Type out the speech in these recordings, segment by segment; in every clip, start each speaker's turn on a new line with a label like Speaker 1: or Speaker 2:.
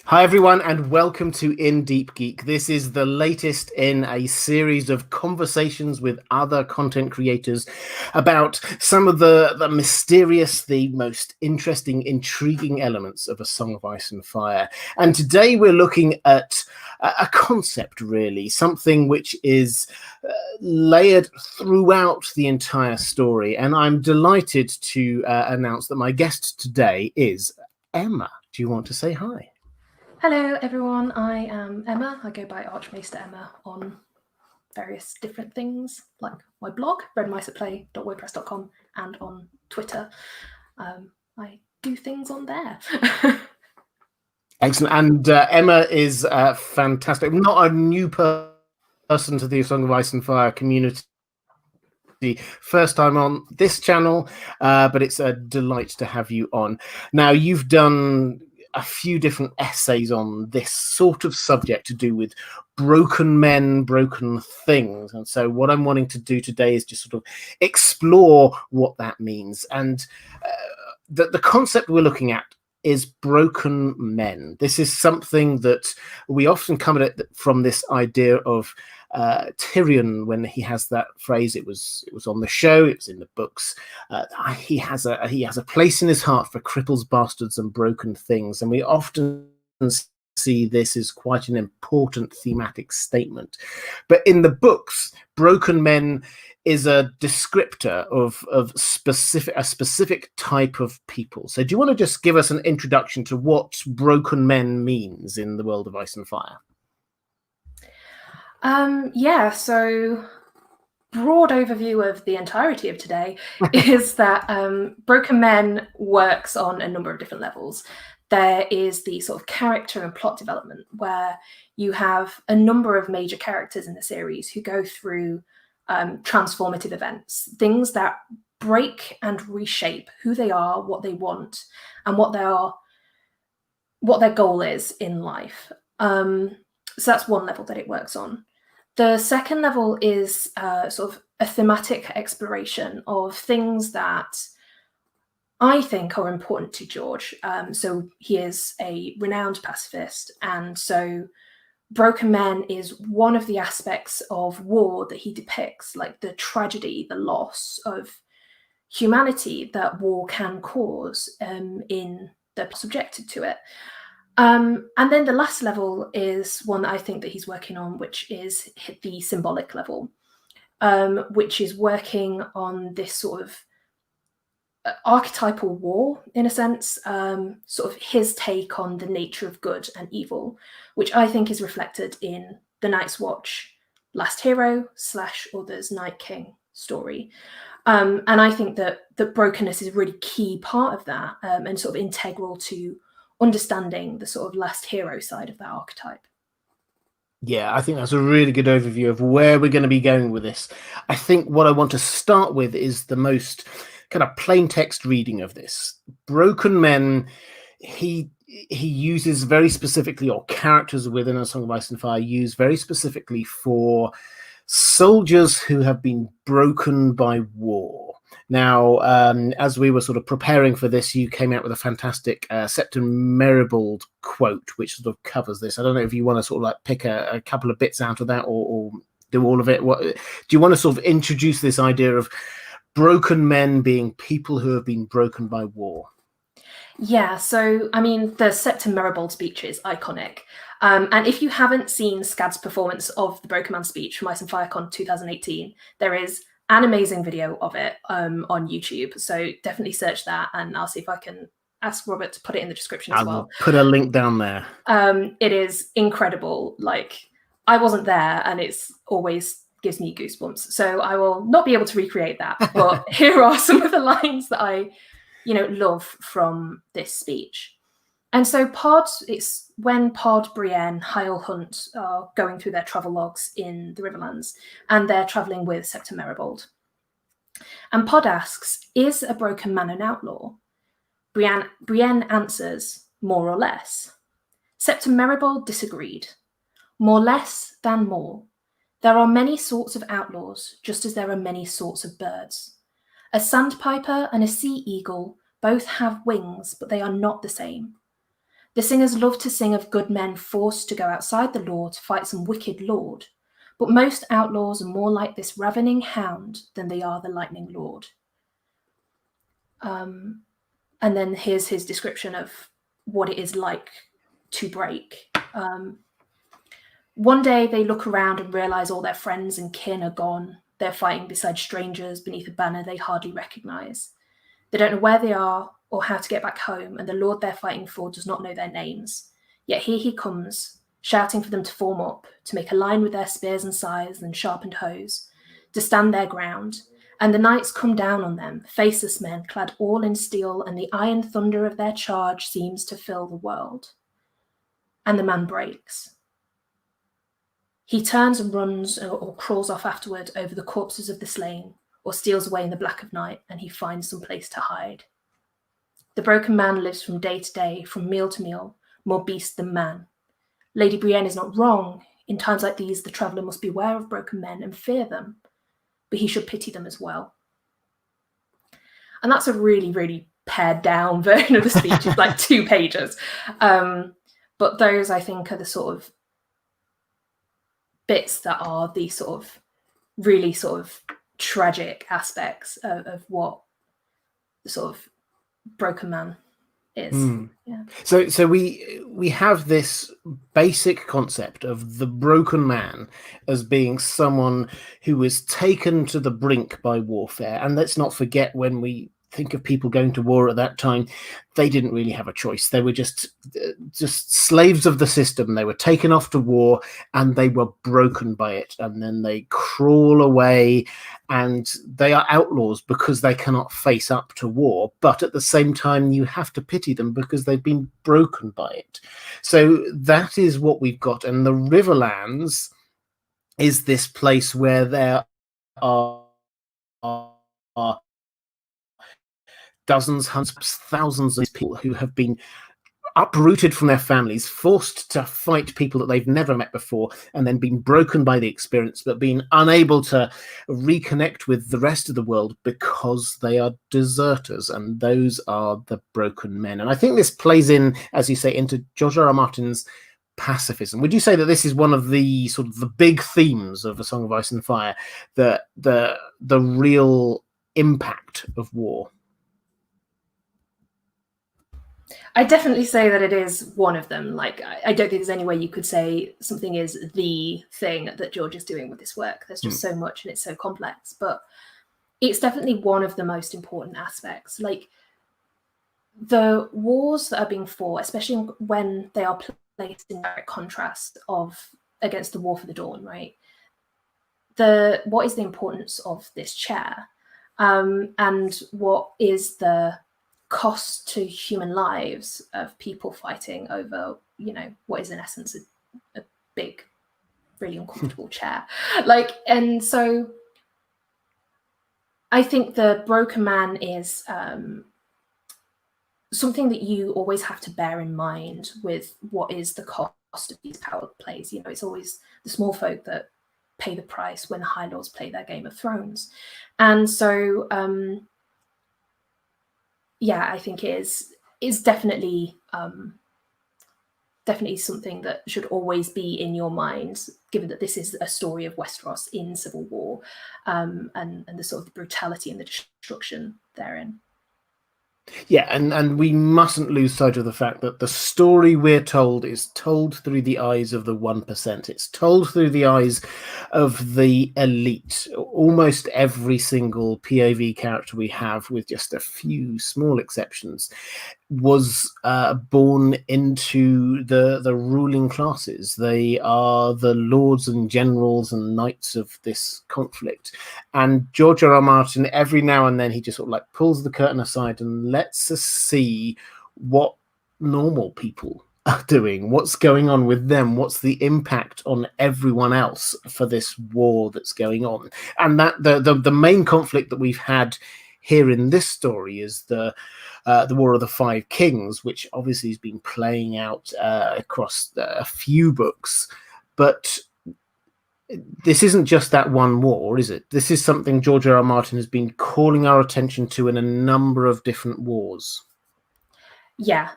Speaker 1: Hi everyone, and welcome to Deep Geek. This is the latest in a series of conversations with other content creators about some of the mysterious, the most interesting, intriguing elements of A Song of Ice and Fire. And today we're looking at a concept, really, something which is layered throughout the entire story. And I'm delighted to announce that my guest today is Emma. Do you want to say hi?
Speaker 2: Hello everyone, I am Emma. I go by Archmaester Emma on various different things, like my blog, redmiceatplay.wordpress.com, and on Twitter. I do things on there.
Speaker 1: Excellent. And Emma is fantastic. Not a new person to the Song of Ice and Fire community. First time on this channel, but it's a delight to have you on. Now, you've done a few different essays on this sort of subject to do with broken men, broken things. And so what I'm wanting to do today is just sort of explore what that means. And the concept we're looking at is broken men. This is something that we often come at it from this idea of Tyrion, when he has that phrase. It was on the show, it was in the books. He has a place in his heart for cripples, bastards, and broken things, and we often see this as quite an important thematic statement. But in the books, broken men is a descriptor of a specific type of people. So do you want to just give us an introduction to what broken men means in the world of Ice and Fire?
Speaker 2: So broad overview of the entirety of today is that Broken Men works on a number of different levels. There is the sort of character and plot development, where you have a number of major characters in the series who go through transformative events, things that break and reshape who they are, what they want, and what their goal is in life. So that's one level that it works on. The second level is sort of a thematic exploration of things that I think are important to George. So he is a renowned pacifist, and so Broken Men is one of the aspects of war that he depicts, like the tragedy, the loss of humanity that war can cause in the subjected to it. And then the last level is one that I think that he's working on, which is the symbolic level, which is working on this sort of archetypal war, in a sense, sort of his take on the nature of good and evil, which I think is reflected in the Night's Watch Last Hero / Others Night King story. And I think that brokenness is a really key part of that, and sort of integral to understanding the sort of last hero side of that archetype.
Speaker 1: Yeah, I think that's a really good overview of where we're going to be going with this. I think what I want to start with is the most kind of plain text reading of this. Broken Men, he uses very specifically, or characters within A Song of Ice and Fire use very specifically for soldiers who have been broken by war. Now, as we were sort of preparing for this, you came out with a fantastic septon maribol quote, which sort of covers this. I don't know if you want to sort of like pick a couple of bits out of that, or do all of it. What do you want to sort of introduce this idea of broken men being people who have been broken by war?
Speaker 2: Yeah, so I mean, the septon maribol speech is iconic. And if you haven't seen Scad's performance of the Broken Man speech from Ice and FireCon 2018, there is an amazing video of it on YouTube. So definitely search that, and I'll see if I can ask Robert to put it in the description as well.
Speaker 1: I'll put a link down there.
Speaker 2: It is incredible. Like, I wasn't there, and it's always gives me goosebumps. So I will not be able to recreate that, but here are some of the lines that I love from this speech. And so it's when Pod, Brienne, Hyle Hunt are going through their travel logs in the Riverlands, and they're traveling with Septon Maribald. And Pod asks, is a broken man an outlaw? Brienne answers, more or less. Septon Maribald disagreed. More less than more. There are many sorts of outlaws, just as there are many sorts of birds. A sandpiper and a sea eagle both have wings, but they are not the same. The singers love to sing of good men forced to go outside the law to fight some wicked lord. But most outlaws are more like this ravening hound than they are the lightning lord. And then here's his description of what it is like to break. One day they look around and realize all their friends and kin are gone. They're fighting beside strangers beneath a banner they hardly recognize. They don't know where they are or how to get back home, and the lord they're fighting for does not know their names. Yet here he comes, shouting for them to form up, to make a line with their spears and scythes and sharpened hoes, to stand their ground. And the knights come down on them, faceless men, clad all in steel, and the iron thunder of their charge seems to fill the world. And the man breaks. He turns and runs or crawls off afterward over the corpses of the slain, or steals away in the black of night, and he finds some place to hide. The broken man lives from day to day, from meal to meal, more beast than man. Lady Brienne is not wrong. In times like these, the traveller must beware of broken men and fear them, but he should pity them as well. And that's a really, really pared down version of the speech. It's like 2 pages. But those, I think, are the sort of bits that are the sort of really sort of tragic aspects of what the sort of broken man is. Yeah.
Speaker 1: So we have this basic concept of the broken man as being someone who is taken to the brink by warfare. And let's not forget, when we think of people going to war at that time, they didn't really have a choice. They were just slaves of the system. They were taken off to war and they were broken by it. And then they crawl away and they are outlaws because they cannot face up to war. But at the same time, you have to pity them because they've been broken by it. So that is what we've got. And the Riverlands is this place where there are dozens, hundreds, thousands of people who have been uprooted from their families, forced to fight people that they've never met before, and then been broken by the experience, but being unable to reconnect with the rest of the world because they are deserters, and those are the broken men. And I think this plays in, as you say, into George R. R. Martin's pacifism. Would you say that this is one of the sort of the big themes of A Song of Ice and Fire, the real impact of war?
Speaker 2: I definitely say that it is one of them. Like, I don't think there's any way you could say something is the thing that George is doing with this work. There's just so much and it's so complex, but it's definitely one of the most important aspects. Like, the wars that are being fought, especially when they are placed in direct contrast against the War for the Dawn, right? What is the importance of this chair? And what is the cost to human lives of people fighting over, what is in essence a big, really uncomfortable chair. And so I think the broken man is something that you always have to bear in mind with what is the cost of these power plays. It's always the small folk that pay the price when the High Lords play their Game of Thrones. And so I think it is definitely something that should always be in your mind, given that this is a story of Westeros in civil war, and the sort of the brutality and the destruction therein.
Speaker 1: Yeah, and we mustn't lose sight of the fact that the story we're told is told through the eyes of the 1%. It's told through the eyes of the elite. Almost every single POV character we have, with just a few small exceptions, was born into the ruling classes. They are the lords and generals and knights of this conflict. And George R. R. Martin, every now and then, he just sort of like pulls the curtain aside and lets us see what normal people are doing, what's going on with them, what's the impact on everyone else for this war that's going on. And that the main conflict that we've had here in this story is the War of the Five Kings, which obviously has been playing out across a few books. But this isn't just that one war, is it? This is something George R. R. Martin has been calling our attention to in a number of different wars.
Speaker 2: Yeah,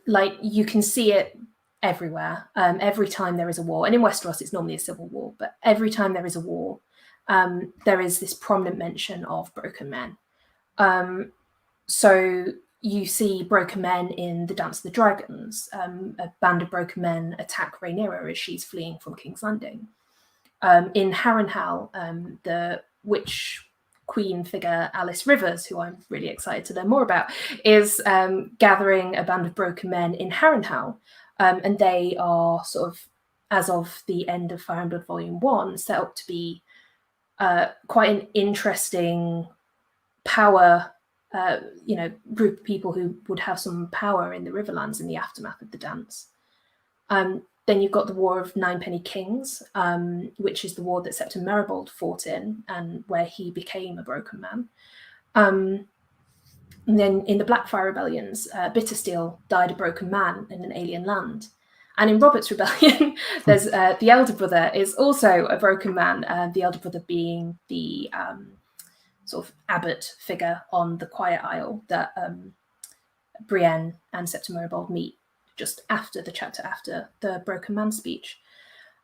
Speaker 2: like you can see it everywhere. Every time there is a war, and in Westeros it's normally a civil war, but every time there is a war, there is this prominent mention of broken men. So you see broken men in the Dance of the Dragons. A band of broken men attack Rhaenyra as she's fleeing from King's Landing. In Harrenhal, the witch queen figure Alice Rivers, who I'm really excited to learn more about, is gathering a band of broken men in Harrenhal. And they are sort of, as of the end of Fire and Blood Volume 1, set up to be quite an interesting power, group of people who would have some power in the Riverlands in the aftermath of the dance. Then you've got the War of Ninepenny Kings, which is the war that Septon Maribol fought in, and where he became a broken man. And then in the Blackfire Rebellions, Bittersteel died a broken man in an alien land. And in Robert's Rebellion, there's the elder brother is also a broken man, the elder brother being the sort of abbot figure on the Quiet Isle that Brienne and Septon Maribol meet just after the chapter after the broken man speech.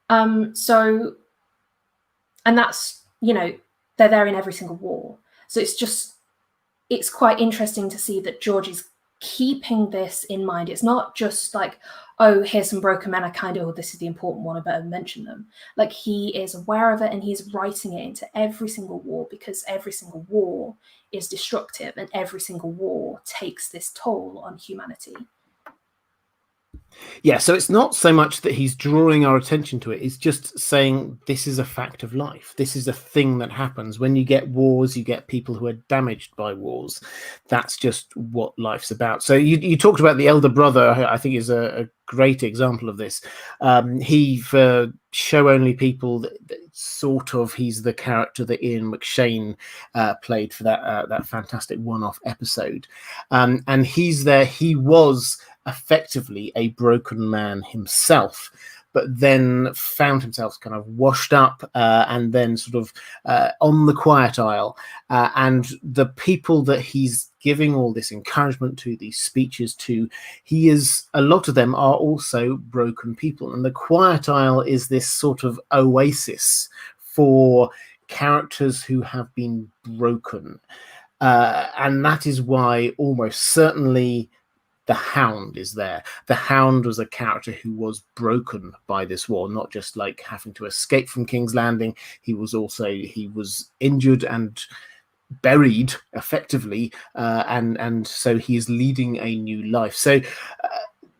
Speaker 2: So, and that's, they're there in every single war. So it's quite interesting to see that George is keeping this in mind. It's not just like, oh, here's some broken men, this is the important one, I better mention them. Like, he is aware of it and he's writing it into every single war, because every single war is destructive and every single war takes this toll on humanity.
Speaker 1: Yeah, so it's not so much that he's drawing our attention to it, it's just saying this is a fact of life. This is a thing that happens. When you get wars, you get people who are damaged by wars. That's just what life's about. So you talked about the elder brother, I think is a great example of this. He, for show-only people, he's the character that Ian McShane played for that fantastic one-off episode. And he's there, he was effectively a broken man himself, but then found himself kind of washed up and then sort of on the Quiet Isle. And the people that he's giving all this encouragement to, these speeches to, a lot of them are also broken people. And the Quiet Isle is this sort of oasis for characters who have been broken. And that is why almost certainly the Hound is there. The Hound was a character who was broken by this war, not just like having to escape from King's Landing. He was injured and buried effectively, and so he is leading a new life. So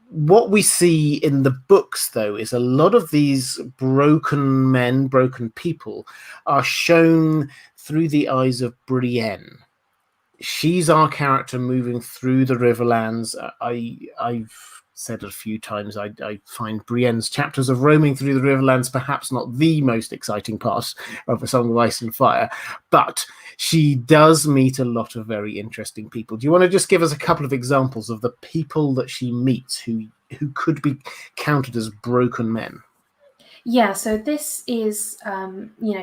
Speaker 1: what we see in the books, though, is a lot of these broken men, broken people, are shown through the eyes of Brienne. She's our character moving through the Riverlands. I've said a few times I find Brienne's chapters of roaming through the Riverlands perhaps not the most exciting part of A Song of Ice and Fire, but she does meet a lot of very interesting people. Do you want to just give us a couple of examples of the people that she meets who could be counted as broken men?
Speaker 2: Yeah, so this is,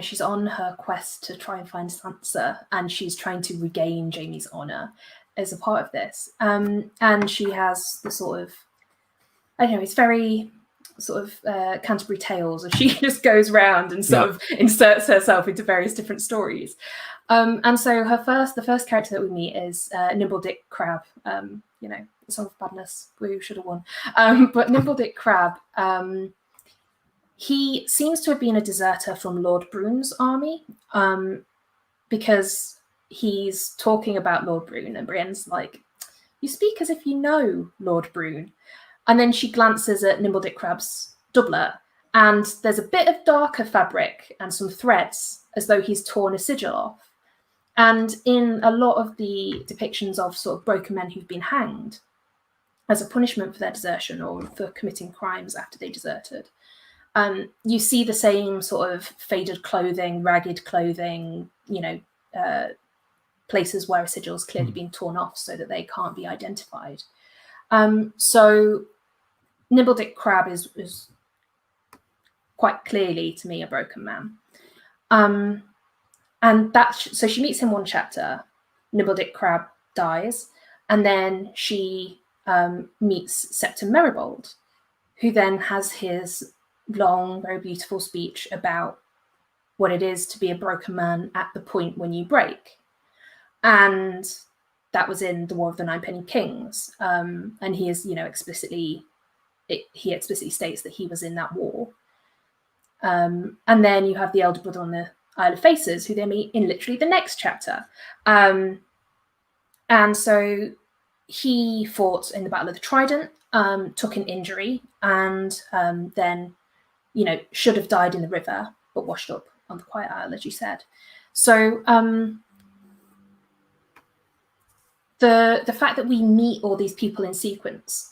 Speaker 2: she's on her quest to try and find Sansa, and she's trying to regain Jaime's honor as a part of this. And she has the sort of, it's very sort of Canterbury Tales, as she just goes around and sort of inserts herself into various different stories. And so the first character that we meet is Nimble Dick Crab, Song of Badness, who should have won. But Nimble Dick Crab, he seems to have been a deserter from Lord Brune's army, because he's talking about Lord Brune, and Brienne's like, you speak as if you know Lord Brune. And then she glances at Nimble Dick Crab's doublet, and there's a bit of darker fabric and some threads, as though he's torn a sigil off. And in a lot of the depictions of sort of broken men who've been hanged as a punishment for their desertion or for committing crimes after they deserted, you see the same sort of faded clothing, ragged clothing, places where a sigil's clearly been torn off so that they can't be identified. So Nimble Dick Crab is quite clearly, to me, a broken man. And so she meets him one chapter, Nimble Dick Crab dies, and then she meets Septon Maribold, who then has his long, very beautiful speech about what it is to be a broken man at the point when you break. And that was in the War of the Ninepenny Kings. And he is, explicitly states that he was in that war. And then you have the elder brother on the Isle of Faces, who they meet in literally the next chapter. And so he fought in the Battle of the Trident, took an injury, and then, should have died in the river, but washed up on the Quiet Isle, as you said. So the fact that we meet all these people in sequence,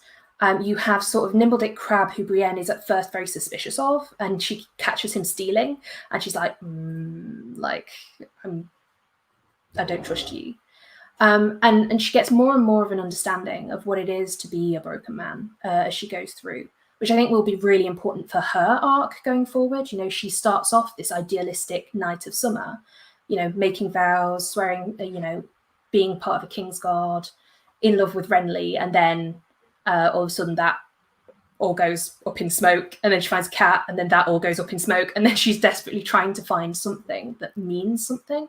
Speaker 2: you have sort of Nimbledick Crab, who Brienne is at first very suspicious of, and she catches him stealing, and she's like, I don't trust you. And she gets more and more of an understanding of what it is to be a broken man as she goes through, which I think will be really important for her arc going forward. She starts off this idealistic Knight of Summer, making vows, swearing, being part of a Kingsguard, in love with Renly, and then all of a sudden that all goes up in smoke, and then she finds a cat, and then that all goes up in smoke, and then she's desperately trying to find something that means something.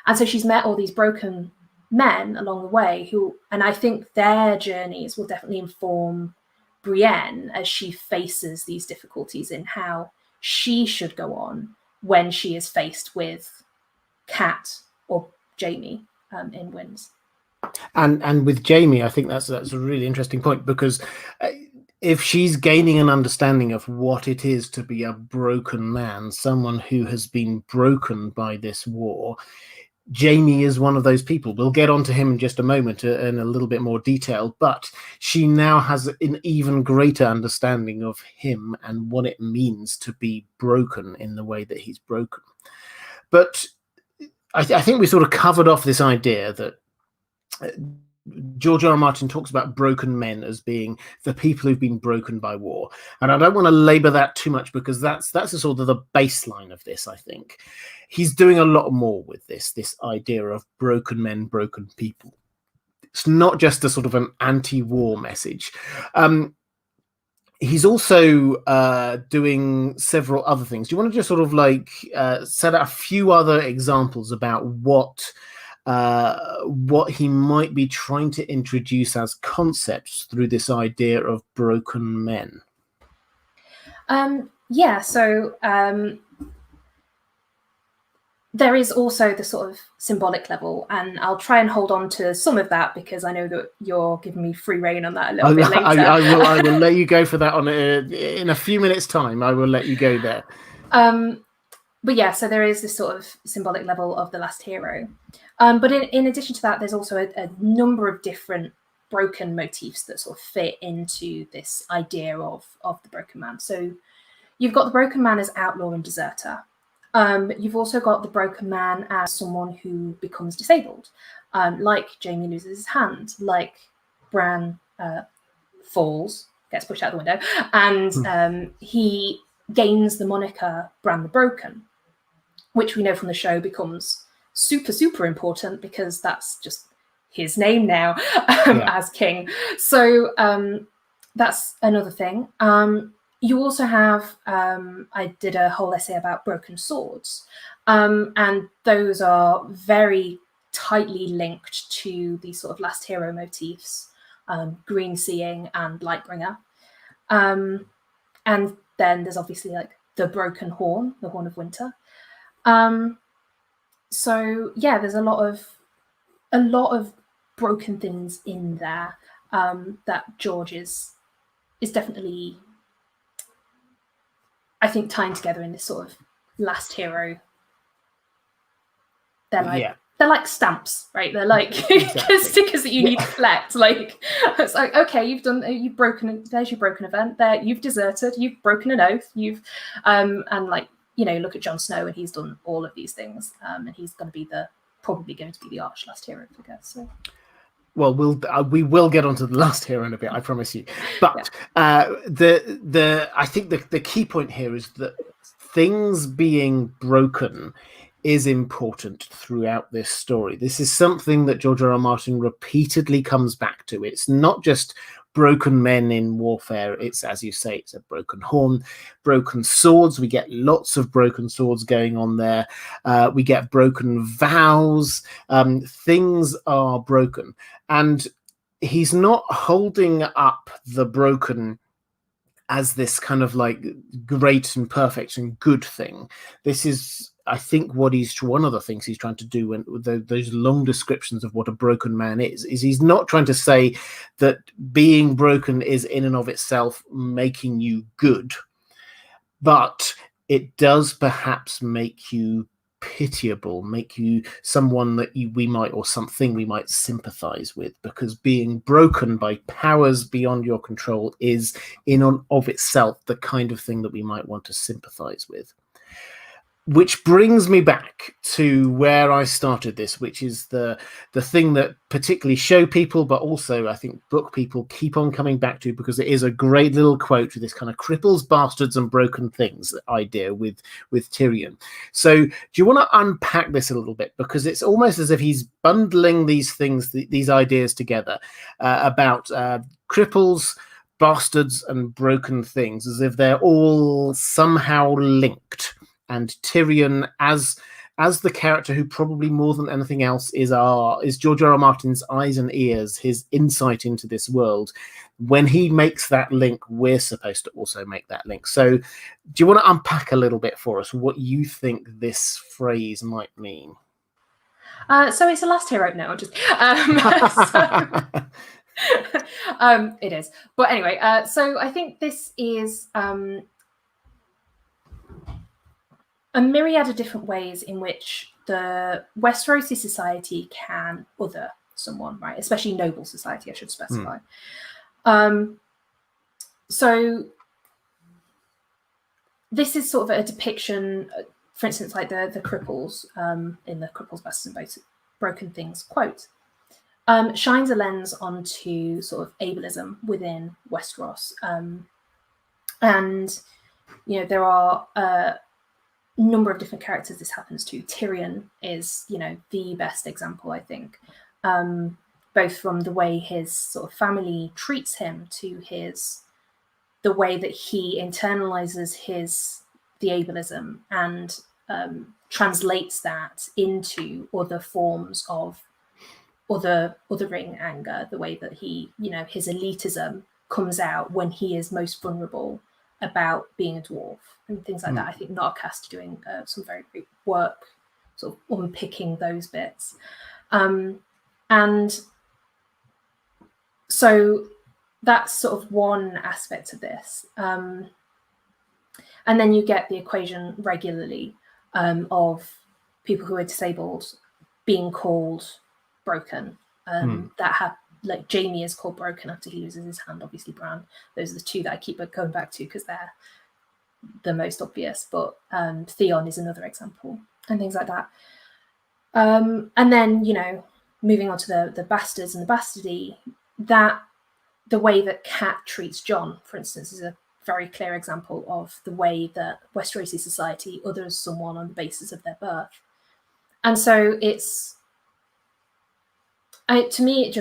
Speaker 2: And so she's met all these broken men along the way and I think their journeys will definitely inform Brienne as she faces these difficulties in how she should go on when she is faced with Cat or Jaime in Winds.
Speaker 1: And with Jaime, I think that's a really interesting point, because if she's gaining an understanding of what it is to be a broken man, someone who has been broken by this war, Jaime is one of those people. We'll get onto him in just a moment in a little bit more detail, but she now has an even greater understanding of him and what it means to be broken in the way that he's broken. But I think we sort of covered off this idea that George R. R. Martin talks about broken men as being the people who've been broken by war. And I don't want to labor that too much, because that's a sort of the baseline of this, I think. He's doing a lot more with this idea of broken men, broken people. It's not just a sort of an anti-war message. He's also doing several other things. Do you want to just sort of set out a few other examples about what he might be trying to introduce as concepts through this idea of broken men?
Speaker 2: So there is also the sort of symbolic level, and I'll try and hold on to some of that because I know that you're giving me free rein on that a little bit later.
Speaker 1: I will let you go for that in a few minutes' time. I will let you go there.
Speaker 2: But yeah, so there is this sort of symbolic level of the last hero. But in addition to that, there's also a number of different broken motifs that sort of fit into this idea of the broken man. So you've got the broken man as outlaw and deserter. You've also got the broken man as someone who becomes disabled, like Jaime loses his hand, like Bran falls, gets pushed out the window, and he gains the moniker Bran the Broken, which we know from the show becomes super, super important because that's just his name now as king. So that's another thing. You also have, I did a whole essay about broken swords, and those are very tightly linked to these sort of last hero motifs, green seeing and Lightbringer. And then there's obviously the broken horn, the Horn of Winter. So yeah, there's a lot of broken things in there that George is definitely, I think, tying together in this sort of last hero. They're like stamps, right? They're like stickers that you need to collect. It's like, okay, you've broken. There's your broken event. There, you've deserted. You've broken an oath. You've look at Jon Snow, and he's done all of these things, and he's going to be probably going to be the arch last hero figure. So.
Speaker 1: Well, we will get onto the last hero in a bit, I promise you. But I think the key point here is that things being broken is important throughout this story. This is something that George R.R. Martin repeatedly comes back to. It's not just broken men in warfare. It's, as you say, it's a broken horn, broken swords. We get lots of broken swords going on there. We get broken vows. Things are broken. And he's not holding up the broken as this kind of like great and perfect and good thing. This is, I think, one of the things he's trying to do when those long descriptions of what a broken man is he's not trying to say that being broken is in and of itself making you good, but it does perhaps make you pitiable, make you someone that we might, or something we might sympathize with, because being broken by powers beyond your control is in and of itself the kind of thing that we might want to sympathize with. Which brings me back to where I started this, which is the thing that particularly show people, but also I think book people keep on coming back to, because it is a great little quote to this kind of cripples, bastards, and broken things idea with Tyrion. So do you want to unpack this a little bit? Because it's almost as if he's bundling these things, these ideas together about cripples, bastards, and broken things, as if they're all somehow linked. And Tyrion, as the character who probably more than anything else is George R.R. Martin's eyes and ears, his insight into this world. When he makes that link, we're supposed to also make that link. So do you want to unpack a little bit for us what you think this phrase might mean?
Speaker 2: So it's a last hero. No, just it is. But anyway, so I think this is a myriad of different ways in which the Westerosi society can other someone, right? Especially noble society, I should specify. So this is sort of a depiction, for instance, like the Cripples in the Cripples, Bastards, and Broken Things quote, shines a lens onto sort of ableism within Westeros. And, you know, there are number of different characters this happens to. Tyrion is, you know, the best example, I think, both from the way his sort of family treats him to the way that he internalizes the ableism and translates that into other forms of othering anger, the way that he, you know, his elitism comes out when he is most vulnerable about being a dwarf and things like that. I think Narcast are doing some very great work sort of unpicking those bits. And so that's sort of one aspect of this. And then you get the equation regularly of people who are disabled being called broken. Like Jaime is called broken after he loses his hand, obviously Bran. Those are the two that I keep going back to because they're the most obvious, but Theon is another example and things like that. And then, you know, moving on to the bastards and the bastardy, that the way that Cat treats Jon, for instance, is a very clear example of the way that Westerosi society others someone on the basis of their birth. And so to me,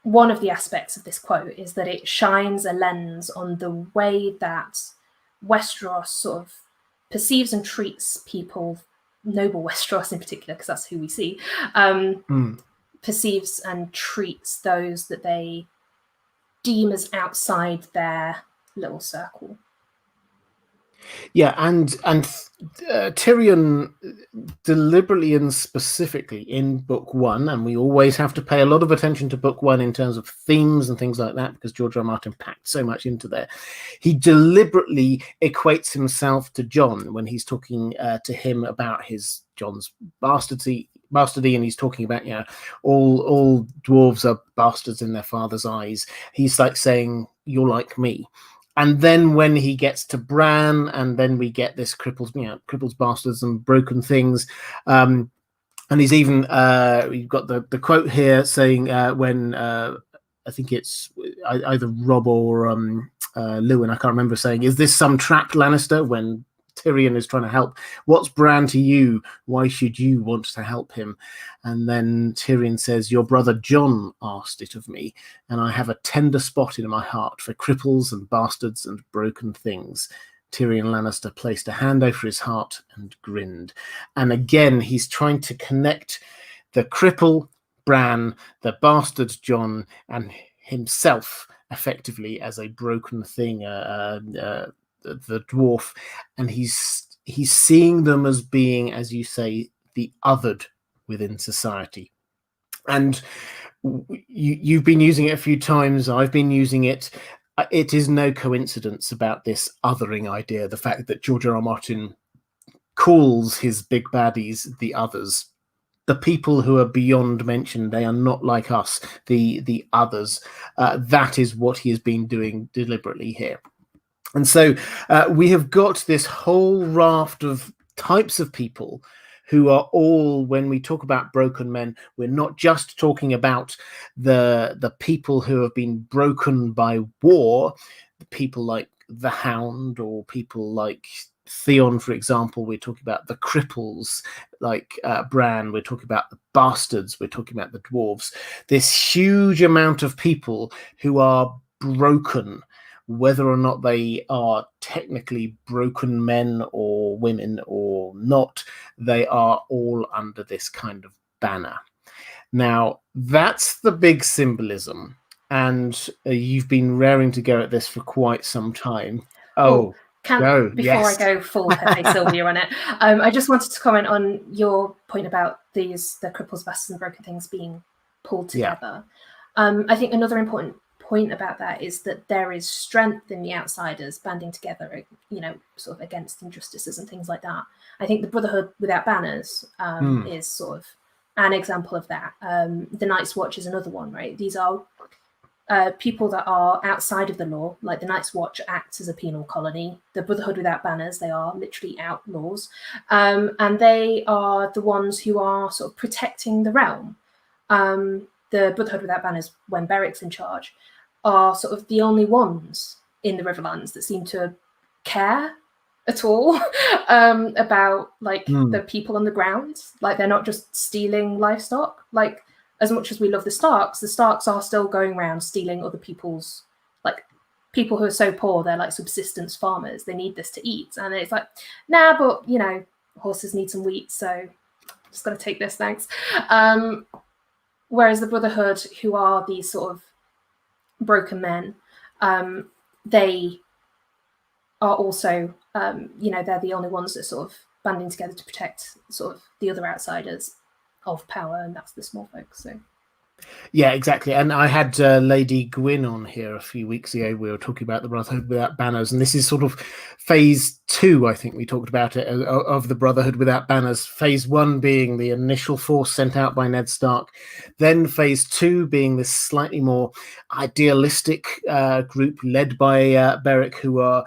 Speaker 2: one of the aspects of this quote is that it shines a lens on the way that Westeros sort of perceives and treats people, noble Westeros in particular, because that's who we see, perceives and treats those that they deem as outside their little circle.
Speaker 1: Yeah, and Tyrion deliberately and specifically in book one, and we always have to pay a lot of attention to book one in terms of themes and things like that, because George R. R. Martin packed so much into there. He deliberately equates himself to Jon when he's talking to him about Jon's bastardy, and he's talking about, you know, all dwarves are bastards in their father's eyes. He's like saying, "You're like me." And then when he gets to Bran, and then we get this cripples, bastards, and broken things. And he's even, we've got the quote here saying when I think it's either Rob or Lewin, I can't remember, saying, "Is this some trapped Lannister?" When Tyrion is trying to help. What's Bran to you? Why should you want to help him? And then Tyrion says, your brother Jon asked it of me, and I have a tender spot in my heart for cripples and bastards and broken things. Tyrion Lannister placed a hand over his heart and grinned. And again, he's trying to connect the cripple, Bran, the bastard Jon, and himself effectively as a broken thing, the dwarf, and he's seeing them as being, as you say, the othered within society. And you've been using it a few times. I've been using it. It is no coincidence about this othering idea, the fact that George R. R. Martin calls his big baddies the others. The people who are beyond mention, they are not like us, the others. That is what he has been doing deliberately here. And so we have got this whole raft of types of people who are all, when we talk about broken men, we're not just talking about the people who have been broken by war, people like the Hound or people like Theon, for example. We're talking about the cripples like Bran. We're talking about the bastards. We're talking about the dwarves. This huge amount of people who are broken, whether or not they are technically broken men or women or not, they are all under this kind of banner. Now, that's the big symbolism. And you've been raring to go at this for quite some time. Before
Speaker 2: I go full Pepe Sylvia on it, I just wanted to comment on your point about the cripples, bastards, and broken things being pulled together. I think another important point about that is that there is strength in the outsiders banding together, sort of against injustices and things like that. I think the Brotherhood without banners is sort of an example of that. The Night's Watch is another one, right? These are people that are outside of the law, like the Night's Watch acts as a penal colony. The Brotherhood without banners, they are literally outlaws. And they are the ones who are sort of protecting the realm. The Brotherhood without banners, when Beric's in charge, are sort of the only ones in the Riverlands that seem to care at all about the people on the ground. Like, they're not just stealing livestock. Like, as much as we love the Starks are still going around stealing other people's, like, people who are so poor, they're like subsistence farmers. They need this to eat. And it's like, nah, but, horses need some wheat, so just got to take this, thanks. Whereas the Brotherhood, who are these sort of broken men, they are also, they're the only ones that sort of banding together to protect sort of the other outsiders of power, and that's the small folks. So
Speaker 1: yeah, exactly. And I had Lady Gwyn on here a few weeks ago. We were talking about the Brotherhood without banners, and this is sort of phase 2, I think we talked about it, of the Brotherhood without banners. Phase 1 being the initial force sent out by Ned Stark, then phase 2 being this slightly more idealistic group led by Beric, who are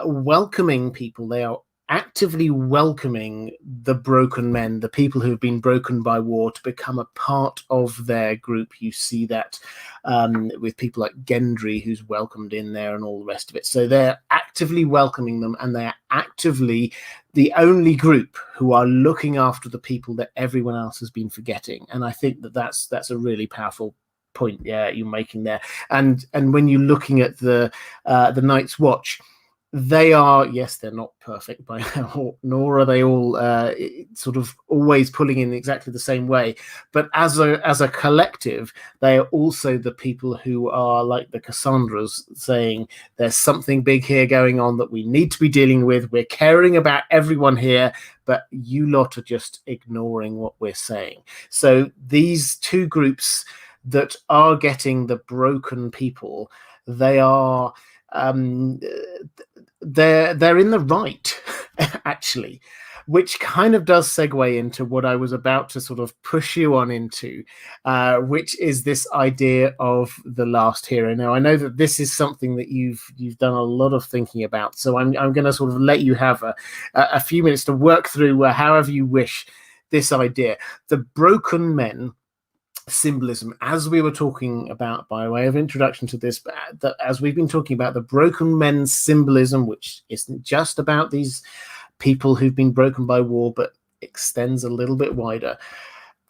Speaker 1: welcoming people. They are actively welcoming the broken men, the people who have been broken by war, to become a part of their group. You see that with people like Gendry, who's welcomed in there, and all the rest of it. So they're actively welcoming them, and they're actively the only group who are looking after the people that everyone else has been forgetting. And I think that that's a really powerful point, you're making there. And when you're looking at the Night's Watch, they are, yes, they're not perfect by now, nor are they all sort of always pulling in exactly the same way. But as a collective, they are also the people who are like the Cassandras, saying there's something big here going on that we need to be dealing with. We're caring about everyone here, but you lot are just ignoring what we're saying. So these two groups that are getting the broken people, they are they're in the right, actually, which kind of does segue into what I was about to sort of push you on into, which is this idea of the last hero. Now, I know that this is something that you've done a lot of thinking about, so I'm going to sort of let you have a few minutes to work through however you wish this idea. The broken men symbolism, as we were talking about by way of introduction to this, as we've been talking about the broken men symbolism, which isn't just about these people who've been broken by war, but extends a little bit wider.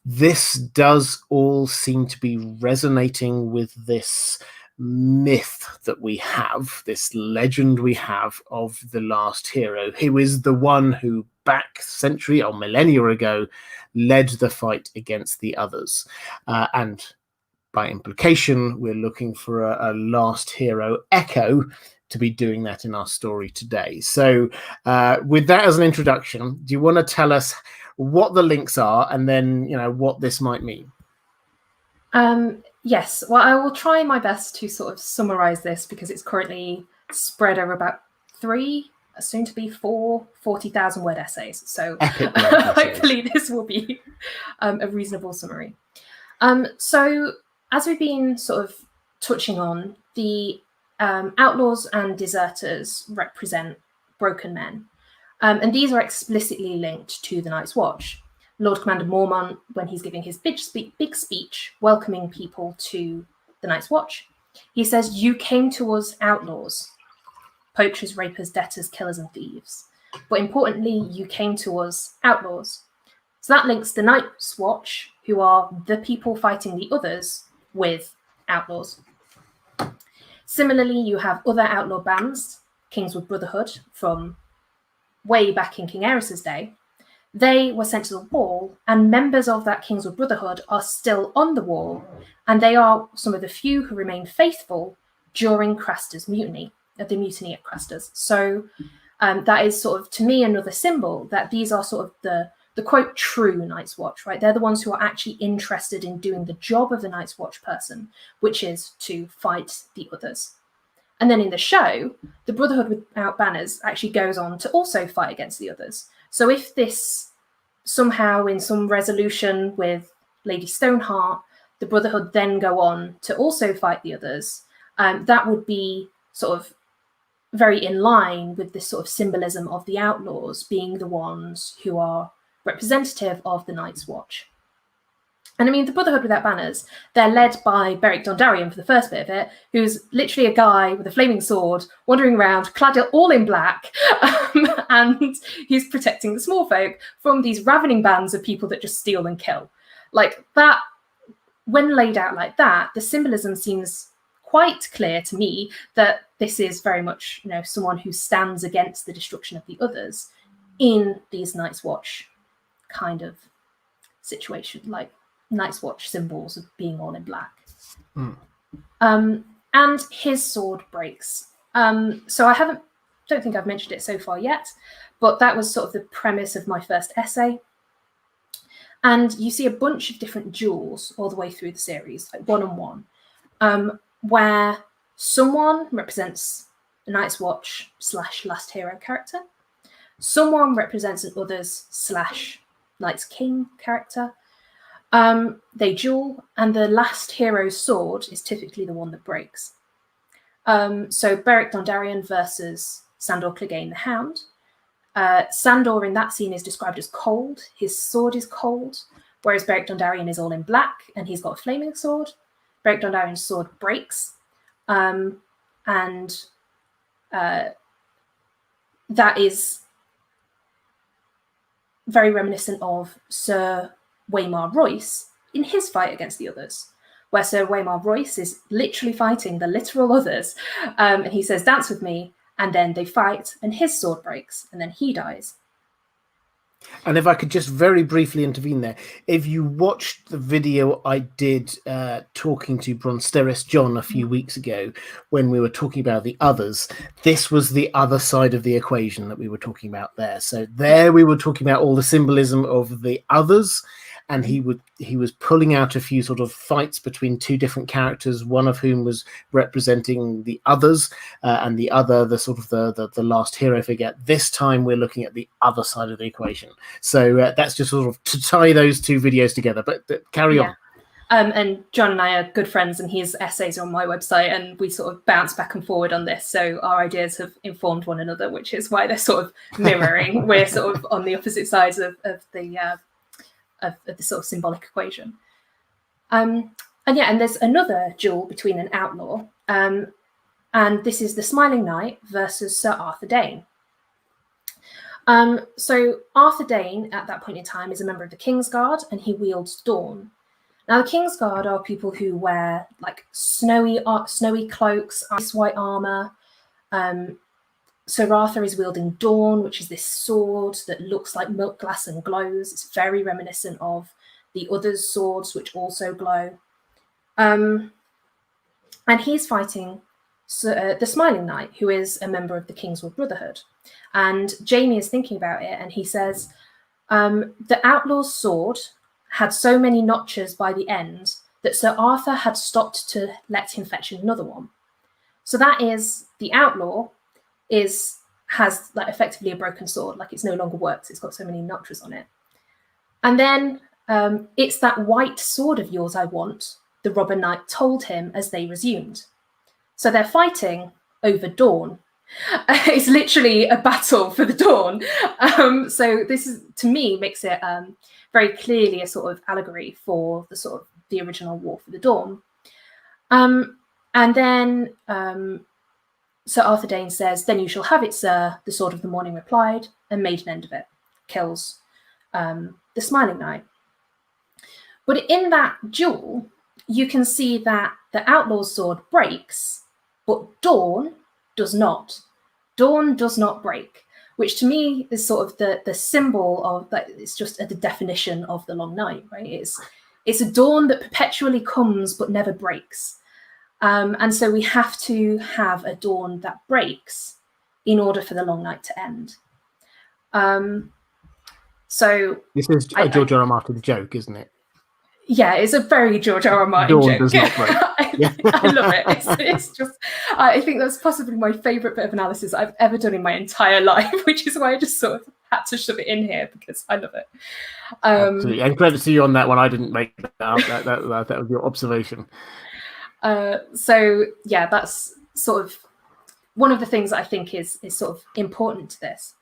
Speaker 1: This does all seem to be resonating with this myth that we have, this legend we have of the last hero, who is the one who back century or millennia ago led the fight against the others. And by implication, we're looking for a last hero echo to be doing that in our story today. So with that as an introduction, do you want to tell us what the links are and then what this might mean?
Speaker 2: Yes, well, I will try my best to sort of summarize this because it's currently spread over about 3, soon to be 4 40,000 word essays. So hopefully this will be a reasonable summary. So as we've been sort of touching on, the outlaws and deserters represent broken men. And these are explicitly linked to the Night's Watch. Lord Commander Mormont, when he's giving his big speech welcoming people to the Night's Watch, he says, "You came to us outlaws, poachers, rapers, debtors, killers, and thieves. But importantly, you came to us outlaws." So that links the Night's Watch, who are the people fighting the others, with outlaws. Similarly, you have other outlaw bands, Kingswood Brotherhood, from way back in King Aerys's day. They were sent to the wall, and members of that Kingswood Brotherhood are still on the wall, and they are some of the few who remain faithful during Craster's mutiny, the mutiny at Craster's. So that is sort of, to me, another symbol that these are sort of the quote true Night's Watch, right? They're the ones who are actually interested in doing the job of the Night's Watch person, which is to fight the others. And then in the show, the Brotherhood without banners actually goes on to also fight against the others. So if this somehow, in some resolution with Lady Stoneheart, the Brotherhood then go on to also fight the others, that would be sort of very in line with this sort of symbolism of the outlaws being the ones who are representative of the Night's Watch. And I mean, the Brotherhood without banners, they're led by Beric Dondarrion for the first bit of it, who's literally a guy with a flaming sword wandering around, clad all in black, and he's protecting the small folk from these ravening bands of people that just steal and kill. Like that, when laid out like that, the symbolism seems quite clear to me that this is very much, someone who stands against the destruction of the others in these Night's Watch kind of situation, like Night's Watch symbols of being all in black. And his sword breaks. So I don't think I've mentioned it so far yet, but that was sort of the premise of my first essay. And you see a bunch of different duels all the way through the series, like one-on-one, where someone represents the Night's Watch / Last Hero character, someone represents an others / Night's King character. They duel, and the last hero's sword is typically the one that breaks. So Beric Dondarrion versus Sandor Clegane the Hound. Sandor in that scene is described as cold. His sword is cold, whereas Beric Dondarrion is all in black and he's got a flaming sword. Beric Dondarrion's sword breaks, and that is very reminiscent of Sir Waymar Royce in his fight against the others, where Sir Waymar Royce is literally fighting the literal others, and he says, "Dance with me," and then they fight, and his sword breaks, and then he dies.
Speaker 1: And if I could just very briefly intervene there, if you watched the video I did talking to Bronsteris John a few weeks ago when we were talking about the others, this was the other side of the equation that we were talking about there. So there we were talking about all the symbolism of the others, and he was pulling out a few sort of fights between two different characters, one of whom was representing the others, and the other the sort of the last hero figure. This time we're looking at the other side of the equation. So that's just sort of to tie those two videos together. But carry on.
Speaker 2: And John and I are good friends, and his essays are on my website, and we sort of bounce back and forward on this. So our ideas have informed one another, which is why they're sort of mirroring. We're sort of on the opposite sides of the sort of symbolic equation. And there's another duel between an outlaw, and this is the Smiling Knight versus Sir Arthur Dane. So Arthur Dane, at that point in time, is a member of the Kingsguard, and he wields Dawn. Now, the Kingsguard are people who wear like snowy cloaks, ice white armor. Sir Arthur is wielding Dawn, which is this sword that looks like milk glass and glows. It's very reminiscent of the others' swords, which also glow. And he's fighting the Smiling Knight, who is a member of the Kingswood Brotherhood. And Jamie is thinking about it, and he says, the outlaw's sword had so many notches by the end that Sir Arthur had stopped to let him fetch another one. So that is, the outlaw has like effectively a broken sword, like it's no longer works, it's got so many notches on it. And then it's that white sword of yours I want, the robber knight told him as they resumed. So they're fighting over Dawn. It's literally a battle for the Dawn. So this is, to me, makes it very clearly a sort of allegory for the sort of the original War for the Dawn. And then Sir Arthur Dane says, "Then you shall have it, sir," the Sword of the Morning replied, and made an end of it. Kills the Smiling Knight. But in that duel, you can see that the outlaw's sword breaks, but Dawn does not. Dawn does not break, which to me is sort of the symbol of that. It's just the definition of the long night, right? It's a dawn that perpetually comes but never breaks. And so we have to have a dawn that breaks in order for the long night to end. So
Speaker 1: this is a George R. R. Martin joke, isn't it?
Speaker 2: Yeah, it's a very George R. R. Martin
Speaker 1: Dawn
Speaker 2: joke.
Speaker 1: does not break.
Speaker 2: I love it. It's just, I think that's possibly my favourite bit of analysis I've ever done in my entire life, which is why I just sort of had to shove it in here because I love it.
Speaker 1: Absolutely. And credit to you on that one. I didn't make that up. That was your observation.
Speaker 2: So yeah, that's sort of one of the things that I think is sort of important to this.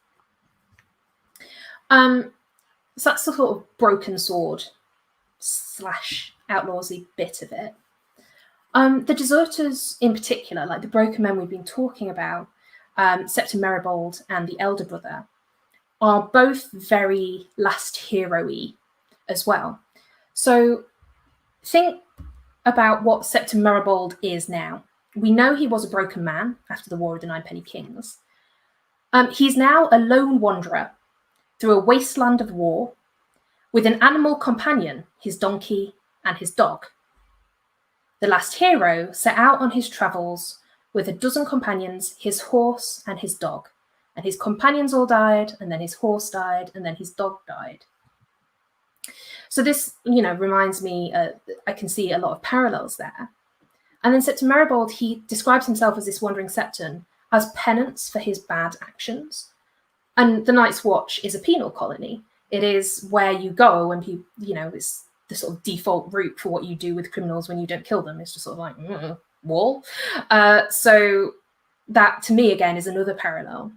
Speaker 2: So that's the sort of broken sword / outlawsy bit of it. The deserters in particular, like the broken men we've been talking about, Septon Maribold and the elder brother, are both very last hero-y as well. So think about what Septon Maribold is now. We know he was a broken man after the War of the Ninepenny Kings. He's now a lone wanderer through a wasteland of war with an animal companion, his donkey and his dog. The last hero set out on his travels with a dozen companions, his horse and his dog. And his companions all died, and then his horse died, and then his dog died. So this, reminds me, I can see a lot of parallels there. And then Septon Maribold, he describes himself as this wandering septon as penance for his bad actions. And the Night's Watch is a penal colony. It is where you go and it's the sort of default route for what you do with criminals when you don't kill them. It's just sort of like, wall. So that, to me, again, is another parallel.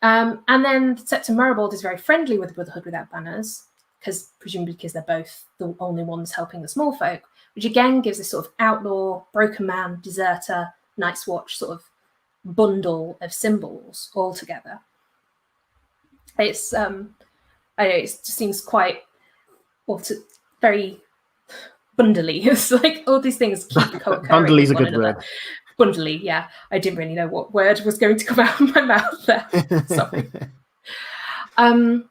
Speaker 2: And then Septon Maribold is very friendly with the Brotherhood Without Banners, presumably because they're both the only ones helping the small folk, which again gives this sort of outlaw, broken man, deserter, Night's Watch sort of bundle of symbols all together. It's I know it just seems quite very bundly. It's like all these things keep co-occurring.
Speaker 1: Bundly is a good word.
Speaker 2: Bundly, yeah. I didn't really know what word was going to come out of my mouth there. Sorry. And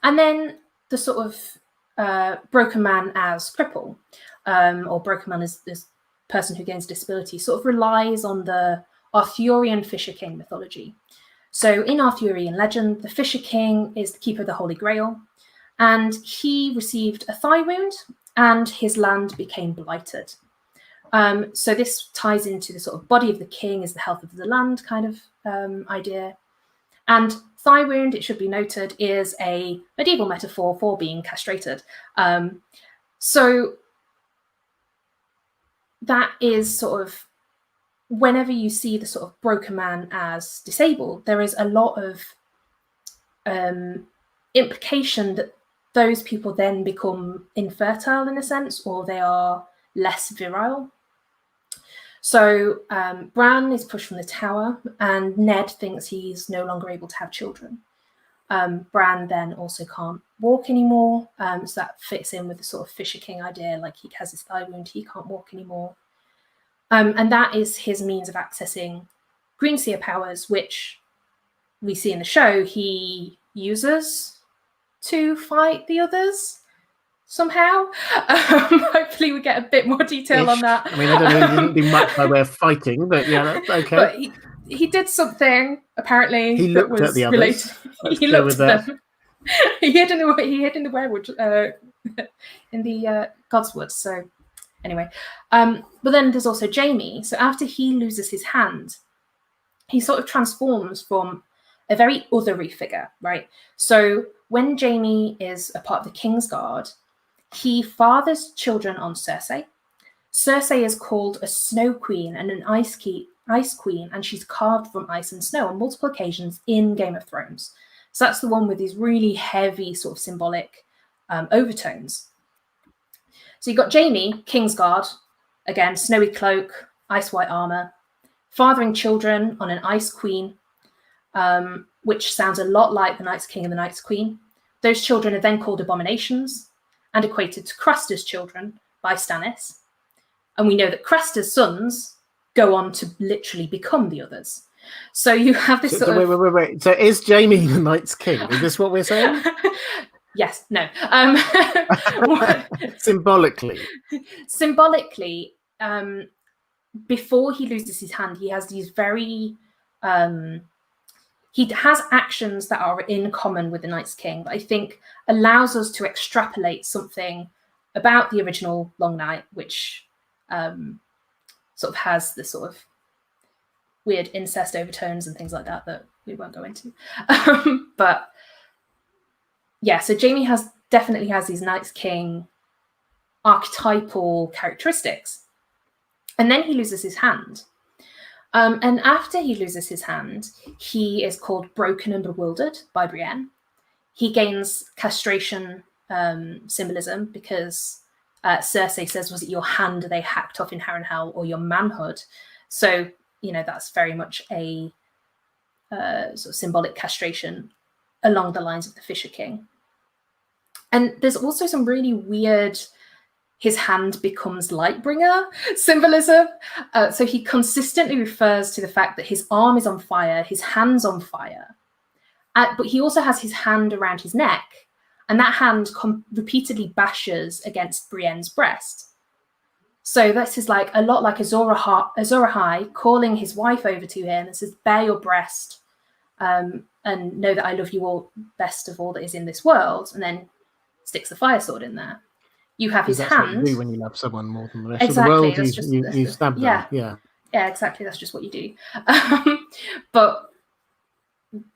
Speaker 2: then the sort of broken man as cripple, or broken man as this person who gains disability, sort of relies on the Arthurian Fisher King mythology. So in Arthurian legend, the Fisher King is the keeper of the Holy Grail, and he received a thigh wound and his land became blighted. So this ties into the sort of body of the king is the health of the land kind of idea. And thigh wound, it should be noted, is a medieval metaphor for being castrated. So that is sort of, whenever you see the sort of broken man as disabled, there is a lot of implication that those people then become infertile in a sense, or they are less virile. So Bran is pushed from the tower, and Ned thinks he's no longer able to have children. Bran then also can't walk anymore, so that fits in with the sort of Fisher King idea, like he has his thigh wound, he can't walk anymore. And that is his means of accessing Greenseer powers, which we see in the show he uses to fight the others somehow. Hopefully we get a bit more detail on that.
Speaker 1: I mean, I don't know, he didn't do much by way of fighting, but yeah, that's okay.
Speaker 2: But he did something, apparently,
Speaker 1: he
Speaker 2: that
Speaker 1: looked
Speaker 2: was
Speaker 1: at the
Speaker 2: related.
Speaker 1: others.
Speaker 2: He looked at them. He hid in the werewood, in the Godswood. So anyway, but then there's also Jaime. So after he loses his hand, he sort of transforms from a very othery figure, right? So when Jaime is a part of the Kingsguard, he fathers children on Cersei. Cersei is called a Snow Queen and an Ice Queen, and she's carved from ice and snow on multiple occasions in Game of Thrones. So that's the one with these really heavy sort of symbolic overtones. So you've got Jaime, Kingsguard, again, snowy cloak, ice white armor, fathering children on an Ice Queen, which sounds a lot like the Night's King and the Night's Queen. Those children are then called abominations and equated to Craster's children by Stannis. And we know that Craster's sons go on to literally become the others. So you have this
Speaker 1: Wait. So is Jaime the Night's King? Is this what we're saying?
Speaker 2: Yes, no.
Speaker 1: Symbolically.
Speaker 2: Symbolically, before he loses his hand, he has these very... he has actions that are in common with the Night's King, but I think allows us to extrapolate something about the original Long Night, which sort of has this sort of weird incest overtones and things like that we won't go into. But yeah, so Jaime definitely has these Night's King archetypal characteristics. And then he loses his hand. And after he loses his hand, he is called Broken and Bewildered by Brienne. He gains castration symbolism because Cersei says, was it your hand they hacked off in Harrenhal or your manhood? So, that's very much a sort of symbolic castration along the lines of the Fisher King. And there's also some really weird his hand becomes Lightbringer symbolism. So he consistently refers to the fact that his arm is on fire, his hand's on fire. But he also has his hand around his neck, and that hand repeatedly bashes against Brienne's breast. So this is like a lot like Azor Ahai calling his wife over to him and says, bare your breast and know that I love you all best of all that is in this world, and then sticks the fire sword in there. You have his hand.
Speaker 1: What you do when you love someone more than the rest
Speaker 2: exactly,
Speaker 1: of the world, you stab them. Yeah,
Speaker 2: exactly. That's just what you do. But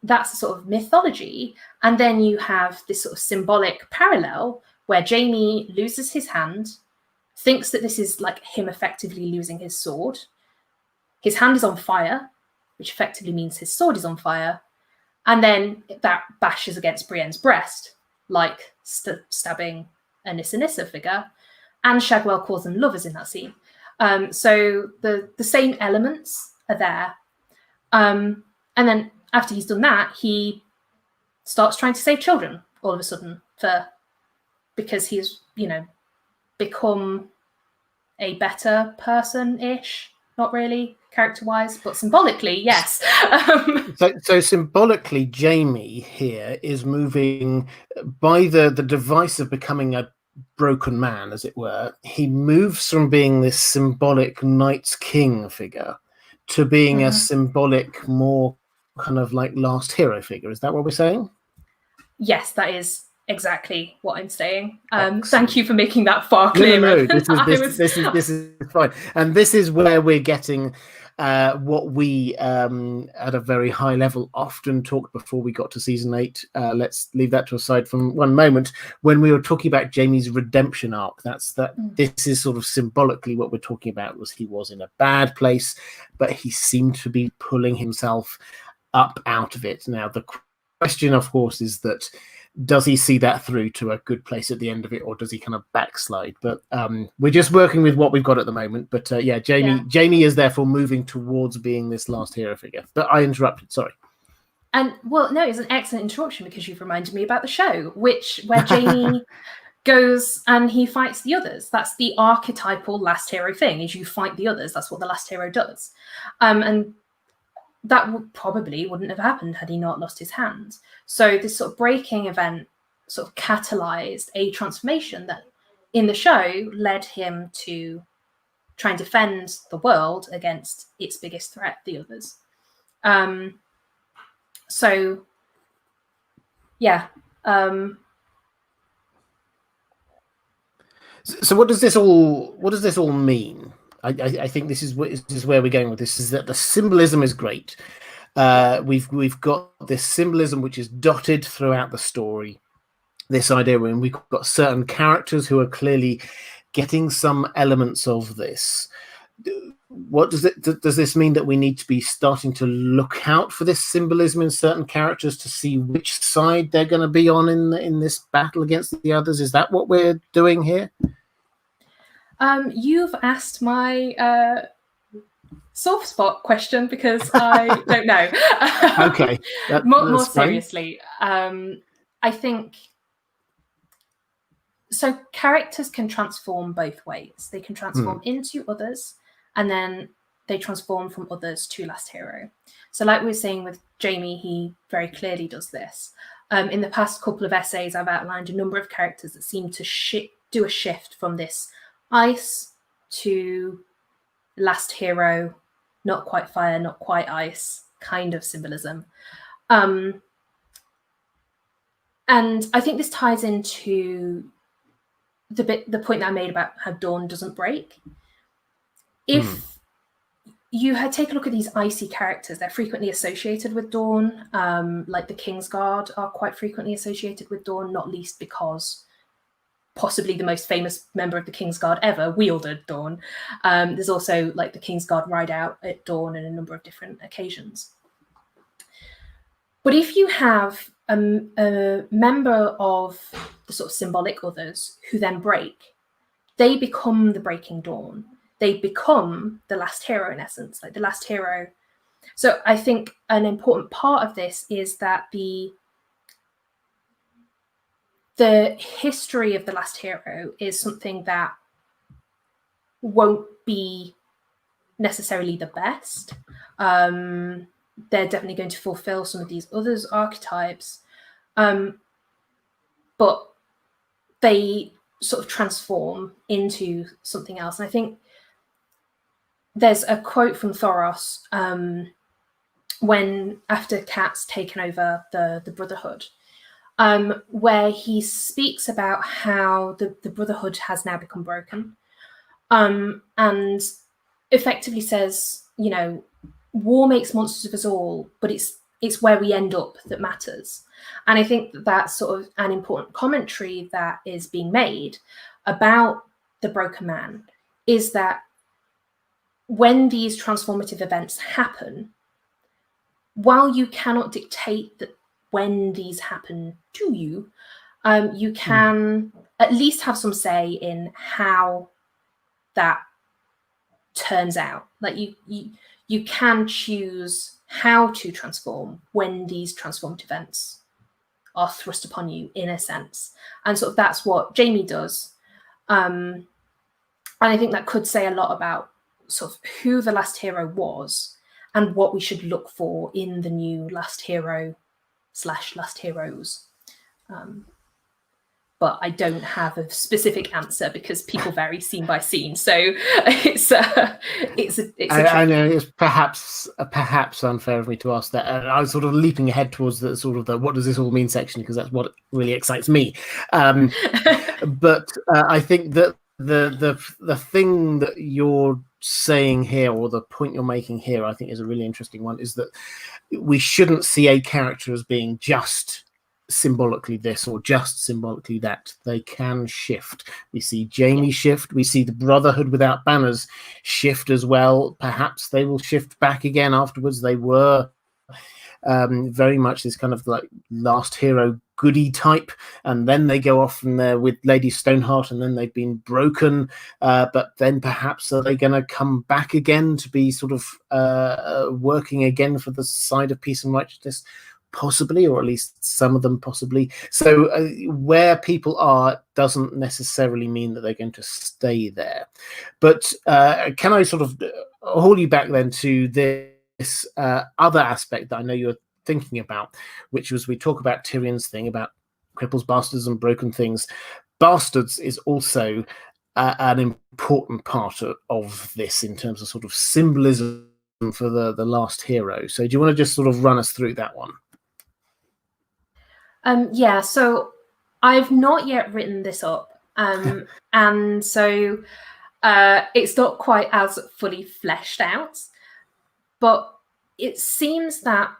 Speaker 2: that's a sort of mythology. And then you have this sort of symbolic parallel where Jaime loses his hand, thinks that this is like him effectively losing his sword. His hand is on fire, which effectively means his sword is on fire. And then that bashes against Brienne's breast, like stabbing a Nissa figure. And Shagwell calls them lovers in that scene. So the same elements are there. And then after he's done that, he starts trying to save children all of a sudden because he's, become a better person-ish. Not really character-wise, but symbolically, yes.
Speaker 1: So symbolically, Jaime here is moving by the device of becoming a broken man, as it were. He moves from being this symbolic Night's King figure to being a symbolic, more kind of like last hero figure. Is that what we're saying?
Speaker 2: Yes, that is exactly what I'm saying. Thank you for making that far clearer.
Speaker 1: No. This is fine, and this is where we're getting what we at a very high level often talked before we got to season 8. Let's leave that to a side for one moment. When we were talking about Jaime's redemption arc, this is sort of symbolically what we're talking about. Was he was in a bad place, but he seemed to be pulling himself up out of it. Now the question, of course, is that does he see that through to a good place at the end of it, or does he kind of backslide? But we're just working with what we've got at the moment. But Jaime is therefore moving towards being this last hero figure. But I interrupted, sorry.
Speaker 2: And well, no, it's an excellent interruption because you've reminded me about the show, where Jamie goes and he fights the others. That's the archetypal last hero thing: is you fight the others. That's what the last hero does, and that probably wouldn't have happened had he not lost his hand. So this sort of breaking event sort of catalyzed a transformation that, in the show, led him to try and defend the world against its biggest threat, the others. So, yeah.
Speaker 1: So what does this all mean? I think this is where we're going with this. Is that the symbolism is great. We've got this symbolism which is dotted throughout the story. This idea when we've got certain characters who are clearly getting some elements of this. What does this mean? That we need to be starting to look out for this symbolism in certain characters to see which side they're going to be on in this battle against the others? Is that what we're doing here?
Speaker 2: You've asked my soft spot question because I don't know.
Speaker 1: Okay.
Speaker 2: More seriously, I think so. Characters can transform both ways. They can transform into others, and then they transform from others to last hero. So like we were saying with Jamie, he very clearly does this. In the past couple of essays, I've outlined a number of characters that seem to do a shift from this ice to last hero, not quite fire, not quite ice kind of symbolism. And I think this ties into the point that I made about how dawn doesn't break. If you take a look at these icy characters, they're frequently associated with dawn. Like the Kingsguard are quite frequently associated with dawn, not least because possibly the most famous member of the Kingsguard ever wielded dawn. There's also like the Kingsguard ride out at dawn in a number of different occasions. But if you have a member of the sort of symbolic others who then break, they become the breaking dawn. They become the last hero in essence, like the last hero. So I think an important part of this is that the history of the last hero is something that won't be necessarily the best. They're definitely going to fulfill some of these others archetypes, but they sort of transform into something else. And I think there's a quote from Thoros when after Kat's taken over the Brotherhood, where he speaks about how the Brotherhood has now become broken, and effectively says, you know, war makes monsters of us all, but it's where we end up that matters. And I think that's sort of an important commentary that is being made about the broken man, is that when these transformative events happen, while you cannot dictate that when these happen to you, you can at least have some say in how that turns out. Like you can choose how to transform when these transformative events are thrust upon you, in a sense. And sort of that's what Jamie does. And I think that could say a lot about sort of who the last hero was and what we should look for in the new last hero / last heroes. But I don't have a specific answer because people vary scene by scene. So it's a
Speaker 1: I know it's perhaps unfair of me to ask that. And I was sort of leaping ahead towards the sort of the what does this all mean section, because that's what really excites me. But I think that the thing that you're saying here, or the point you're making here, I think is a really interesting one, is that we shouldn't see a character as being just symbolically this or just symbolically that. They can shift. We see Jamie shift. We see the Brotherhood without banners shift as well. Perhaps they will shift back again afterwards. They were very much this kind of like last hero goody type, and then they go off from there with Lady Stoneheart, and then they've been broken, but then perhaps are they going to come back again to be sort of working again for the side of peace and righteousness? possibly, or at least some of them possibly. So where people are doesn't necessarily mean that they're going to stay there. But can I sort of haul you back then to this other aspect that I know you're thinking about, which was, we talk about Tyrion's thing about cripples, bastards, and broken things. Bastards is also an important part of this in terms of sort of symbolism for the last hero. So do you want to just sort of run us through that one?
Speaker 2: Yeah, so I've not yet written this up, and so it's not quite as fully fleshed out, but it seems that,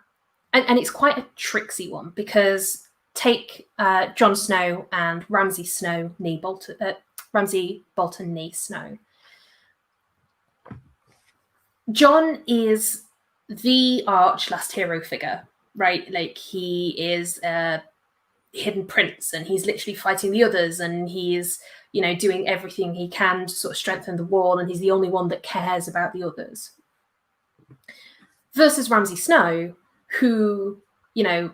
Speaker 2: and it's quite a tricksy one, because take Jon Snow and Ramsay Bolton nee Snow. Jon is the arch last hero figure, right? Like, he is a hidden prince, and he's literally fighting the others, and he's, you know, doing everything he can to sort of strengthen the wall, and he's the only one that cares about the others. Versus Ramsay Snow, who, you know,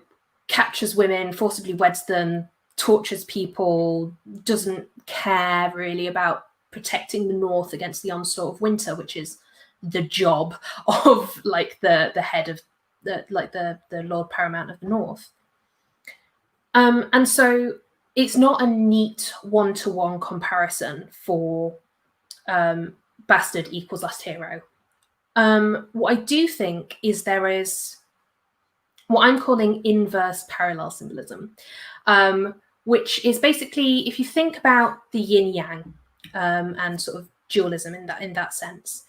Speaker 2: captures women, forcibly weds them, tortures people, doesn't care really about protecting the North against the onslaught of winter, which is the job of like the head of the Lord Paramount of the North. And so it's not a neat one-to-one comparison for bastard equals last hero. What I do think is there is what I'm calling inverse parallel symbolism, which is basically, if you think about the yin-yang and sort of dualism in that sense,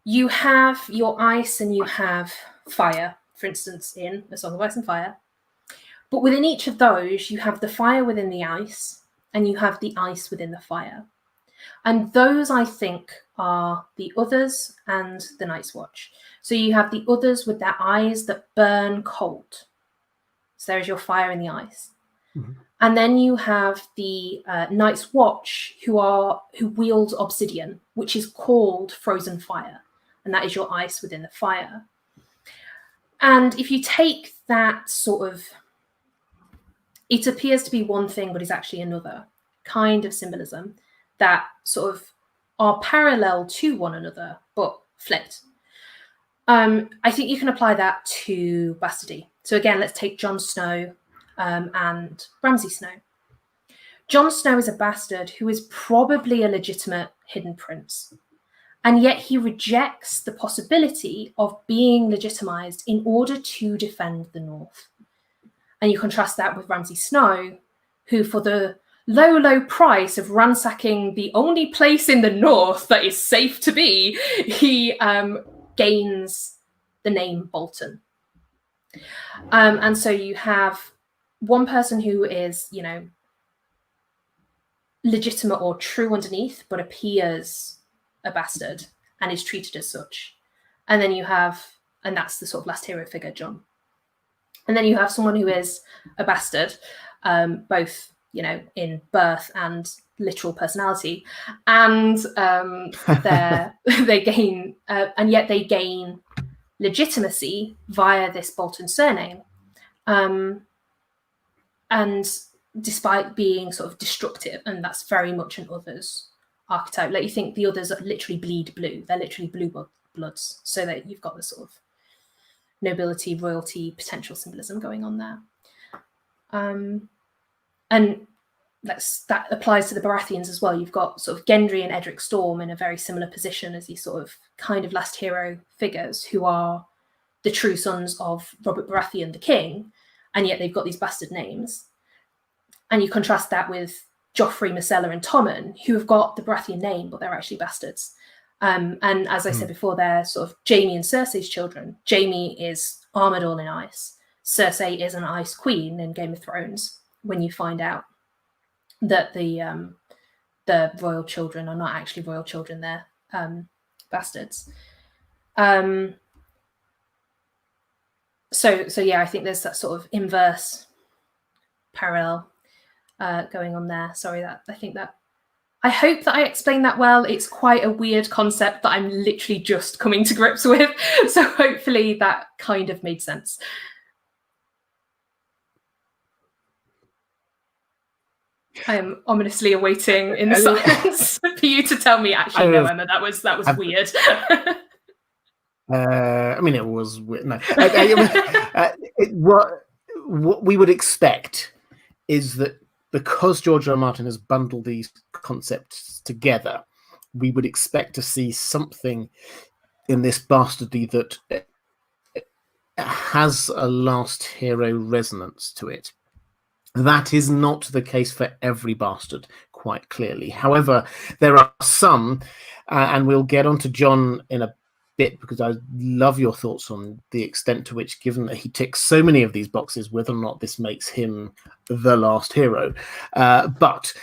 Speaker 2: you have your ice and you have fire, for instance, in A Song of Ice and Fire. But within each of those, you have the fire within the ice and you have the ice within the fire. And those, I think, are the others and the Night's Watch. So you have the others with their eyes that burn cold. So there's your fire in the ice. Mm-hmm. And then you have the Night's Watch who wield obsidian, which is called frozen fire. And that is your ice within the fire. And if you take that sort of, it appears to be one thing, but is actually another kind of symbolism that sort of are parallel to one another, but flipped. I think you can apply that to bastardy. So again, let's take Jon Snow and Ramsay Snow. Jon Snow is a bastard who is probably a legitimate hidden prince, and yet he rejects the possibility of being legitimized in order to defend the North. And you contrast that with Ramsay Snow, who, for the low, low price of ransacking the only place in the North that is safe to be, he gains the name Bolton. And so you have one person who is, you know, legitimate or true underneath, but appears a bastard and is treated as such. And then you have, and that's the sort of last hero figure, Jon. And then you have someone who is a bastard, both, you know, in birth and literal personality, and they gain, and yet they gain legitimacy via this Bolton surname, and despite being sort of destructive, and that's very much an others archetype. Like, you think the others literally bleed blue; they're literally blue bloods, so that you've got this sort of nobility, royalty, potential symbolism going on there. And that applies to the Baratheons as well. You've got sort of Gendry and Edric Storm in a very similar position as these sort of kind of last hero figures who are the true sons of Robert Baratheon, the king, and yet they've got these bastard names. And you contrast that with Joffrey, Myrcella, and Tommen, who have got the Baratheon name, but they're actually bastards. And as I said before, they're sort of Jaime and Cersei's children. Jaime is armored all in ice. Cersei is an ice queen in Game of Thrones, when you find out that the royal children are not actually royal children, they're bastards. So yeah, I think there's that sort of inverse parallel going on there. Sorry, I hope that I explained that well. It's quite a weird concept that I'm literally just coming to grips with. So hopefully that kind of made sense. I am ominously awaiting in silence for you to tell me, actually, no, Emma, that was weird.
Speaker 1: I mean, it was weird. No. What we would expect is that because George R. R. Martin has bundled these concepts together, we would expect to see something in this bastardy that has a last hero resonance to it. That is not the case for every bastard, quite clearly. However, there are some, and we'll get on to John in a bit, because I love your thoughts on the extent to which, given that he ticks so many of these boxes, whether or not this makes him the last hero. But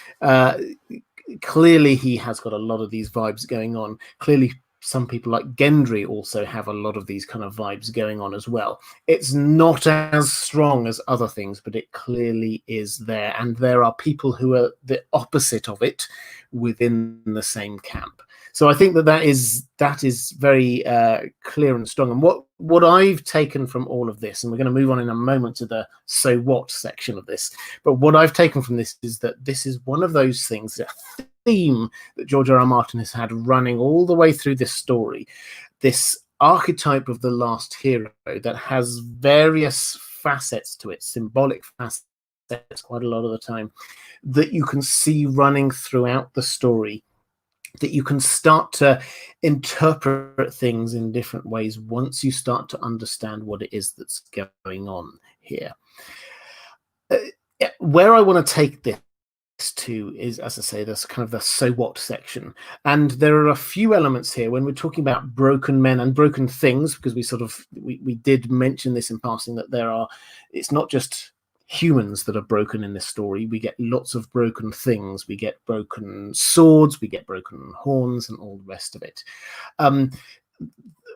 Speaker 1: clearly he has got a lot of these vibes going on. Clearly some people like Gendry also have a lot of these kind of vibes going on as well. It's not as strong as other things, but it clearly is there. And there are people who are the opposite of it within the same camp. So I think that is very clear and strong. And what I've taken from all of this, and we're going to move on in a moment to the so what section of this, but what I've taken from this is that this is one of those things, a theme that George R. R. Martin has had running all the way through this story, this archetype of the last hero that has various facets to it, symbolic facets quite a lot of the time, that you can see running throughout the story, that you can start to interpret things in different ways once you start to understand what it is that's going on here. Where I want to take this to is, as I say, this kind of the so what section. And there are a few elements here when we're talking about broken men and broken things, because we did mention this in passing, that it's not just humans that are broken in this story. We get lots of broken things. We get broken swords, we get broken horns, and all the rest of it.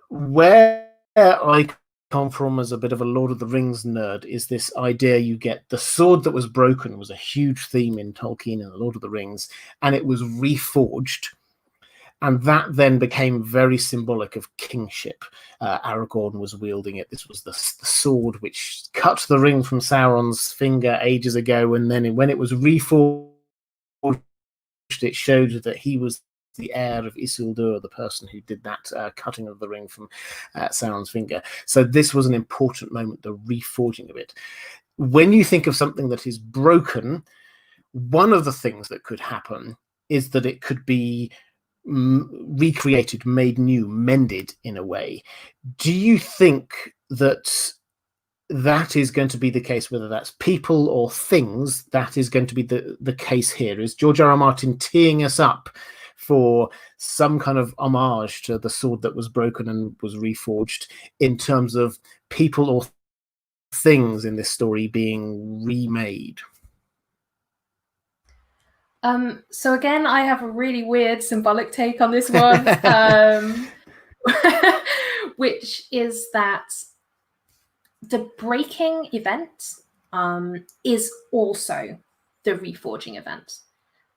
Speaker 1: Where I come from as a bit of a Lord of the Rings nerd is this idea you get the sword that was broken was a huge theme in Tolkien and the Lord of the Rings, and it was reforged. And that then became very symbolic of kingship. Aragorn was wielding it. This was the sword which cut the ring from Sauron's finger ages ago. And then when it was reforged, it showed that he was the heir of Isildur, the person who did that cutting of the ring from Sauron's finger. So this was an important moment, the reforging of it. When you think of something that is broken, one of the things that could happen is that it could be recreated, made new, mended in a way. Do you think that is going to be the case, whether that's people or things? That is going to be the case here. Is George R. R. Martin teeing us up for some kind of homage to the sword that was broken and was reforged in terms of people or things in this story being remade?
Speaker 2: So again, I have a really weird symbolic take on this one, which is that the breaking event is also the reforging event.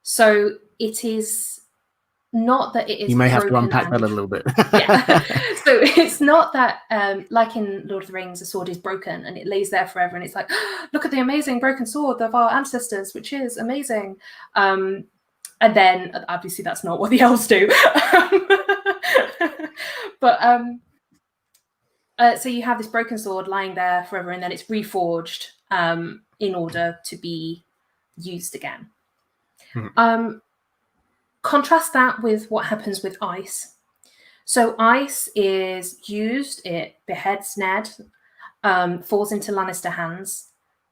Speaker 2: So it is not that it is.
Speaker 1: You may have to unpack that a little bit.
Speaker 2: Yeah. So it's not that, like in Lord of the Rings, the sword is broken and it lays there forever, and it's like, oh, look at the amazing broken sword of our ancestors, which is amazing. And then obviously that's not what the elves do. But so you have this broken sword lying there forever, and then it's reforged in order to be used again. Contrast that with what happens with ice. So ice is used, it beheads Ned, falls into Lannister hands,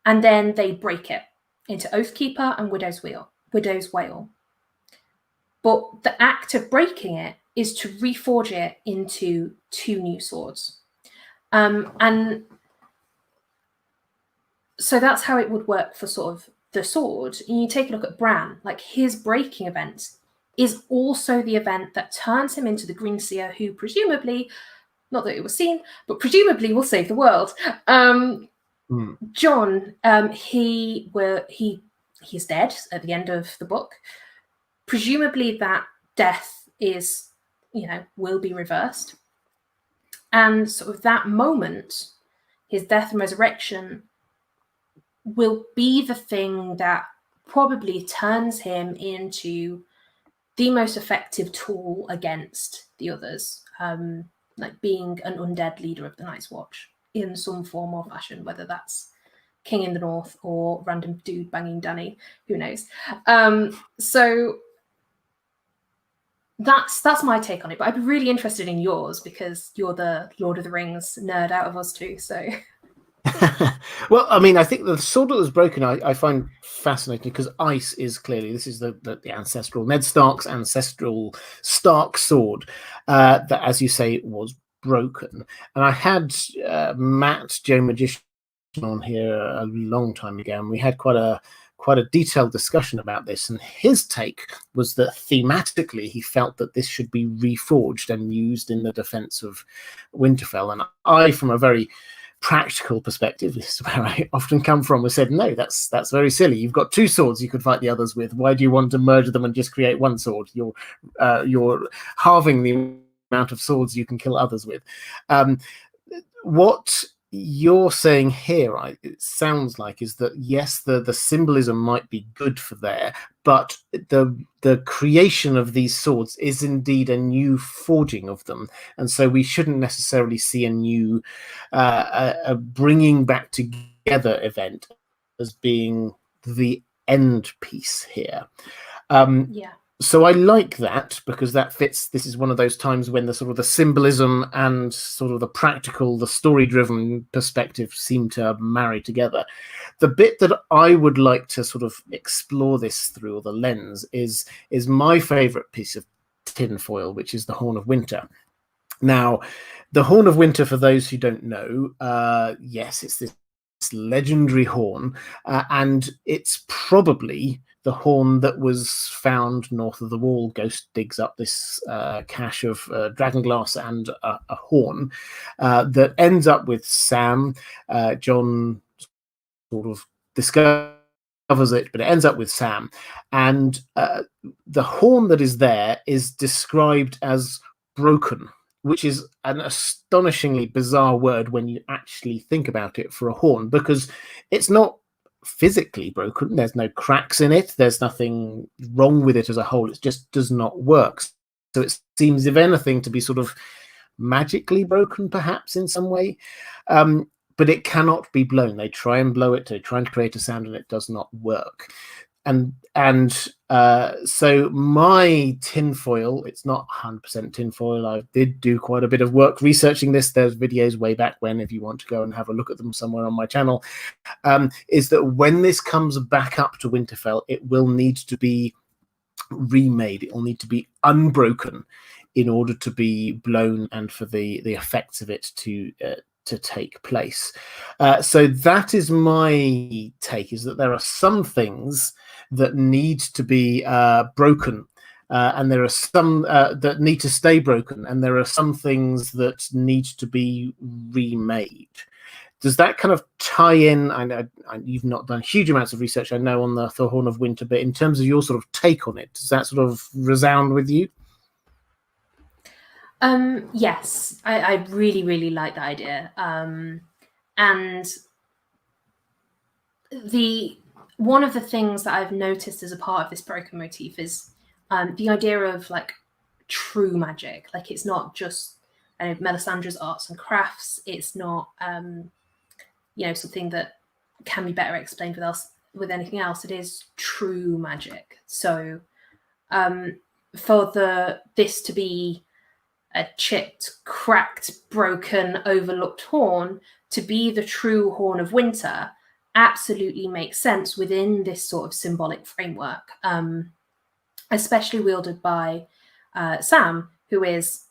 Speaker 2: and then they break it into Oathkeeper and Widow's Wail. But the act of breaking it is to reforge it into two new swords. And so that's how it would work for sort of the sword. And you take a look at Bran, like his breaking event is also the event that turns him into the Green Seer, who presumably, not that it was seen, but presumably will save the world. John, he's dead at the end of the book. Presumably that death is, will be reversed. And sort of that moment, his death and resurrection, will be the thing that probably turns him into the most effective tool against the others, like being an undead leader of the Night's Watch in some form or fashion, whether that's King in the North or random dude banging Dany, who knows. So that's my take on it, but I'd be really interested in yours because you're the Lord of the Rings nerd out of us two. So
Speaker 1: Well, I mean, I think the sword that was broken I find fascinating because ice is clearly, this is the ancestral Ned Stark's ancestral Stark sword that, as you say, was broken. And I had Matt Joe Magician on here a long time ago, and we had quite a detailed discussion about this, and his take was that thematically he felt that this should be reforged and used in the defense of Winterfell. And I, from a very practical perspective, this is where I often come from, was said, no, that's very silly. You've got two swords you could fight the others with. Why do you want to merge them and just create one sword? You're halving the amount of swords you can kill others with. What you're saying here, it sounds like, is that yes, the symbolism might be good for there, but the creation of these swords is indeed a new forging of them, and so we shouldn't necessarily see a new a bringing back together event as being the end piece here.
Speaker 2: yeah.
Speaker 1: So I like that because that fits. This is one of those times when the sort of the symbolism and sort of the practical, the story-driven perspective seem to marry together. The bit that I would like to sort of explore this through, or the lens, is my favorite piece of tinfoil, which is the Horn of Winter. Now, the Horn of Winter, for those who don't know, yes, it's this legendary horn, and it's probably the horn that was found north of the wall. Ghost digs up this cache of dragonglass and a horn that ends up with Sam. John sort of discovers it, but it ends up with Sam. And the horn that is there is described as broken, which is an astonishingly bizarre word when you actually think about it for a horn, because it's not physically broken. There's no cracks in it. There's nothing wrong with it as a whole. It just does not work. So it seems, if anything, to be sort of magically broken, perhaps in some way. But it cannot be blown. They try and blow it, they try and create a sound, and it does not work. So my tinfoil, it's not 100% tinfoil. I did do quite a bit of work researching this. There's videos way back when, if you want to go and have a look at them somewhere on my channel, is that when this comes back up to Winterfell, it will need to be remade. It will need to be unbroken in order to be blown and for the effects of it to take place. So that is my take, is that there are some things that need to be broken, and there are some that need to stay broken, and there are some things that need to be remade. Does that kind of tie in? I know you've not done huge amounts of research, I know, on the Horn of Winter, but in terms of your sort of take on it, does that sort of resound with you?
Speaker 2: Yes, I really, really like that idea. And one of the things that I've noticed as a part of this broken motif is the idea of like true magic. Like, it's not just Melisandre's arts and crafts. It's not something that can be better explained with anything else. It is true magic. So for this to be a chipped, cracked, broken, overlooked horn, to be the true Horn of Winter, absolutely makes sense within this sort of symbolic framework, especially wielded by Sam, who is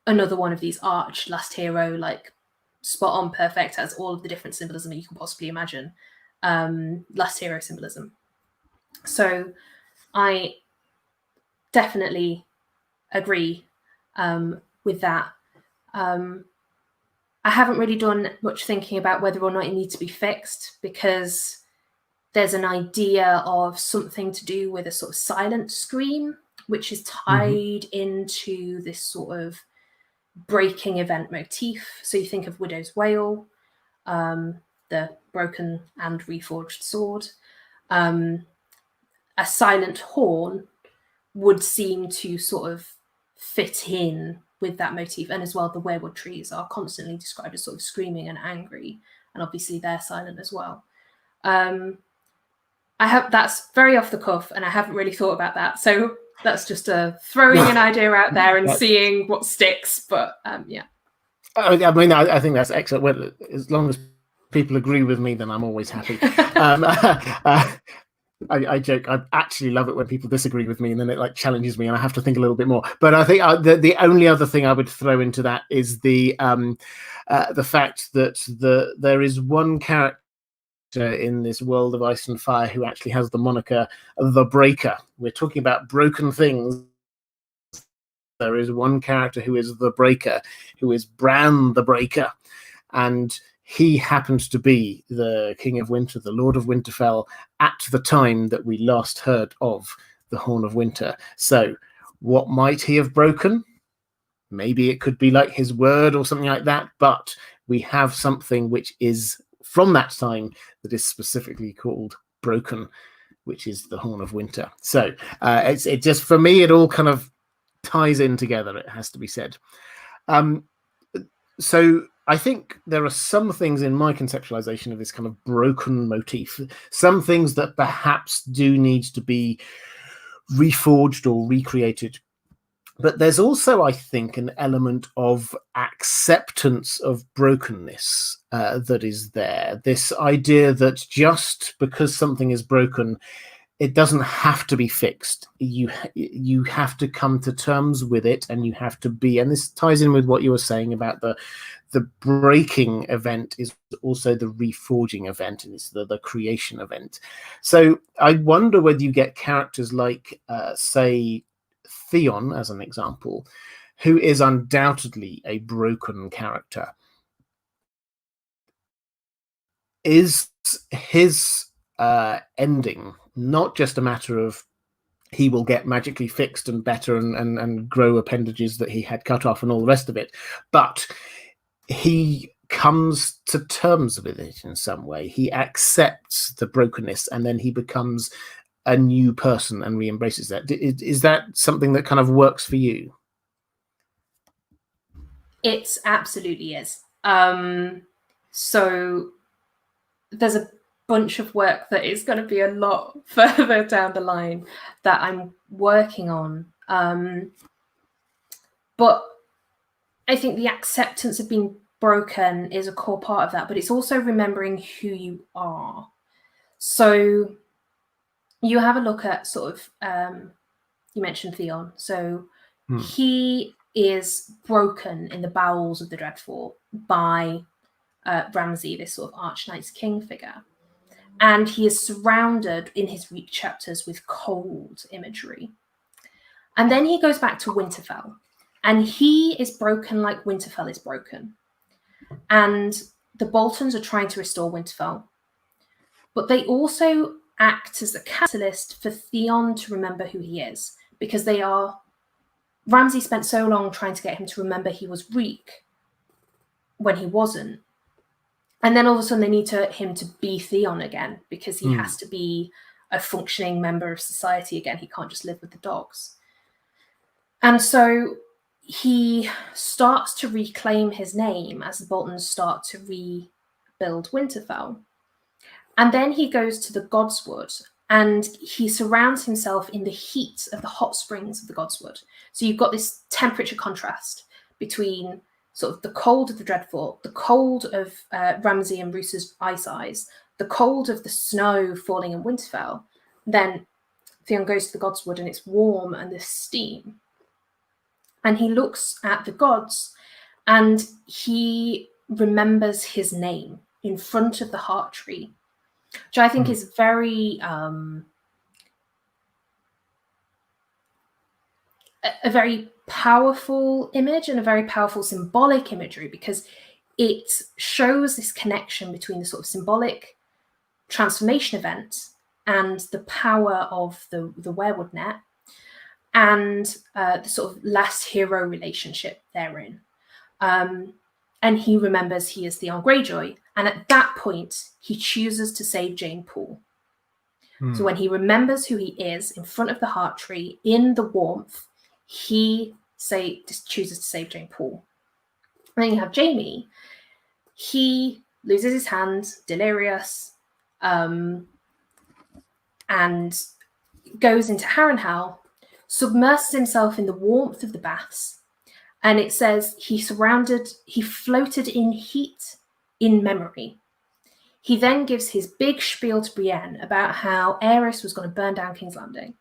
Speaker 2: another one of these arch last hero, like spot on, perfect, has all of the different symbolism that you can possibly imagine. Last hero symbolism. So I definitely agree with that. I haven't really done much thinking about whether or not it needs to be fixed, because there's an idea of something to do with a sort of silent scream, which is tied into this sort of breaking event motif. So you think of Widow's Wail, the broken and reforged sword. a silent horn would seem to sort of fit in with that motif. And as well, the weirwood trees are constantly described as sort of screaming and angry, and obviously they're silent as well. That's very off the cuff, and I haven't really thought about that. So that's just throwing an idea out there and seeing what sticks. But yeah.
Speaker 1: I mean, I think that's excellent. Well, as long as people agree with me, then I'm always happy. I joke. I actually love it when people disagree with me, and then it like challenges me, and I have to think a little bit more. But I think the only other thing I would throw into that is the fact that there is one character in this world of ice and fire who actually has the moniker the Breaker. We're talking about broken things. There is one character who is the Breaker, who is Bran the Breaker, and he happens to be the King of Winter, the Lord of Winterfell, at the time that we last heard of the Horn of Winter. So what might he have broken? Maybe it could be like his word or something like that, but we have something which is from that time that is specifically called broken, which is the Horn of Winter. So it just, for me, it all kind of ties in together, it has to be said. So I think there are some things in my conceptualization of this kind of broken motif, some things that perhaps do need to be reforged or recreated. But there's also, I think, an element of acceptance of brokenness that is there. This idea that just because something is broken, it doesn't have to be fixed. You have to come to terms with it, and you have to be. And this ties in with what you were saying about the breaking event is also the reforging event, and it's the creation event. So I wonder whether you get characters like, say, Theon, as an example, who is undoubtedly a broken character. Is his ending not just a matter of he will get magically fixed and better and grow appendages that he had cut off and all the rest of it, but he comes to terms with it in some way. He accepts the brokenness, and then he becomes a new person and re-embraces that. Is that something that kind of works for you?
Speaker 2: It absolutely is. So there's a bunch of work that is going to be a lot further down the line that I'm working on. But I think the acceptance of being broken is a core part of that, but it's also remembering who you are. So you have a look at sort of, you mentioned Theon. So he is broken in the bowels of the Dreadfort by Ramsay, this sort of Archknight's king figure. And he is surrounded in his Reach chapters with cold imagery. And then he goes back to Winterfell, and he is broken like Winterfell is broken. And the Boltons are trying to restore Winterfell, but they also act as a catalyst for Theon to remember who he is, because Ramsay spent so long trying to get him to remember he was Reek when he wasn't. And then all of a sudden they need him to be Theon again, because he has to be a functioning member of society again. He can't just live with the dogs. And so he starts to reclaim his name as the Boltons start to rebuild Winterfell. And then he goes to the Godswood, and he surrounds himself in the heat of the hot springs of the Godswood. So you've got this temperature contrast between sort of the cold of the Dreadfort, the cold of Ramsay and Rooster's Ice Eyes, the cold of the snow falling in Winterfell. Then Theon goes to the Godswood, and it's warm and there's steam. And he looks at the gods, and he remembers his name in front of the heart tree, which I think is very a very powerful image and a very powerful symbolic imagery, because it shows this connection between the sort of symbolic transformation event and the power of the werewood net, and the sort of last hero relationship therein. And he remembers he is Theon Greyjoy, and at that point he chooses to save Jane Poole. So when he remembers who he is in front of the heart tree, in the warmth, he chooses to save Jane Paul. And then you have Jaime. He loses his hand, delirious, and goes into Harrenhal, submerses himself in the warmth of the baths, and it says he floated in heat in memory. He then gives his big spiel to Brienne about how Aerys was going to burn down King's Landing.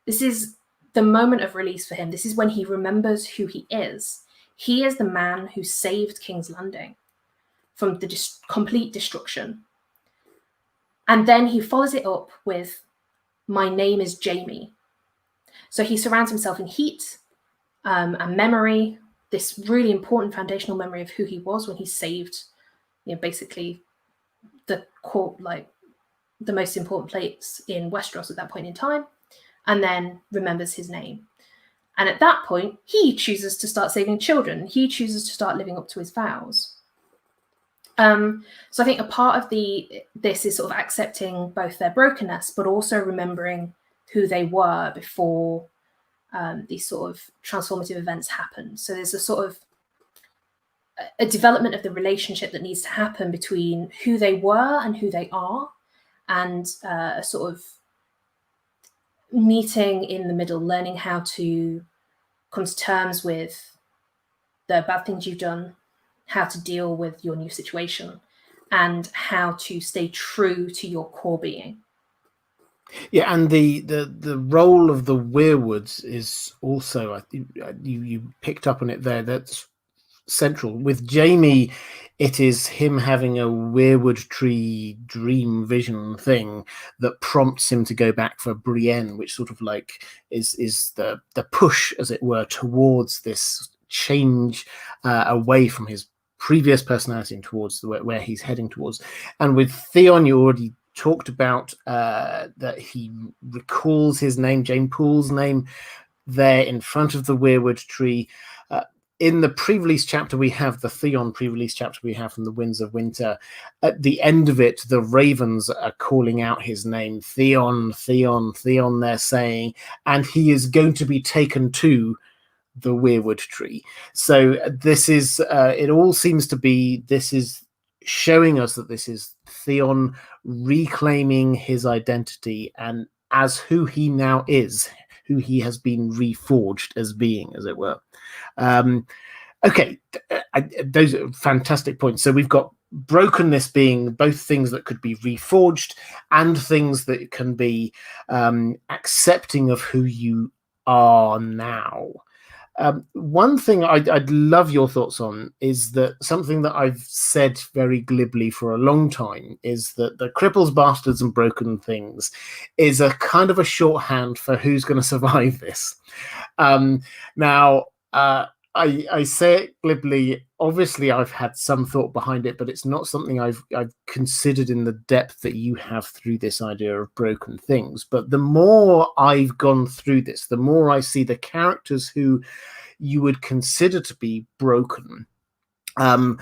Speaker 2: This is the moment of release for him. This is when he remembers who he is. He is the man who saved King's Landing from the complete destruction. And then he follows it up with, "My name is Jaime." So he surrounds himself in heat and memory, this really important foundational memory of who he was when he saved, basically the most important place in Westeros at that point in time, and then remembers his name. And at that point, he chooses to start saving children. He chooses to start living up to his vows. So I think a part of this is sort of accepting both their brokenness, but also remembering who they were before these sort of transformative events happened. So there's a sort of a development of the relationship that needs to happen between who they were and who they are, and a sort of meeting in the middle, learning how to come to terms with the bad things you've done, how to deal with your new situation, and how to stay true to your core being.
Speaker 1: Yeah, and the role of the weirwoods is also, I think you picked up on it there, that's central. With Jaime, it is him having a weirwood tree dream vision thing that prompts him to go back for Brienne, which sort of like is the push, as it were, towards this change away from his previous personality and towards where he's heading towards. And with Theon, you already talked about that he recalls his name, Jane Poole's name, there in front of the weirwood tree. In the pre-release chapter we have, the Theon pre-release chapter we have from the Winds of Winter, at the end of it, the ravens are calling out his name, Theon, Theon, Theon, they're saying, and he is going to be taken to the weirwood tree. So this is, it all seems to be, this is showing us that this is Theon reclaiming his identity and as who he now is, who he has been reforged as being, as it were. Okay, those are fantastic points. So we've got brokenness being both things that could be reforged and things that can be accepting of who you are now. One thing I'd love your thoughts on is that something that I've said very glibly for a long time is that the Cripples, Bastards and Broken Things is a kind of a shorthand for who's going to survive this. Now, I say it glibly. Obviously, I've had some thought behind it, but it's not something I've considered in the depth that you have through this idea of broken things. But the more I've gone through this, the more I see the characters who you would consider to be broken, or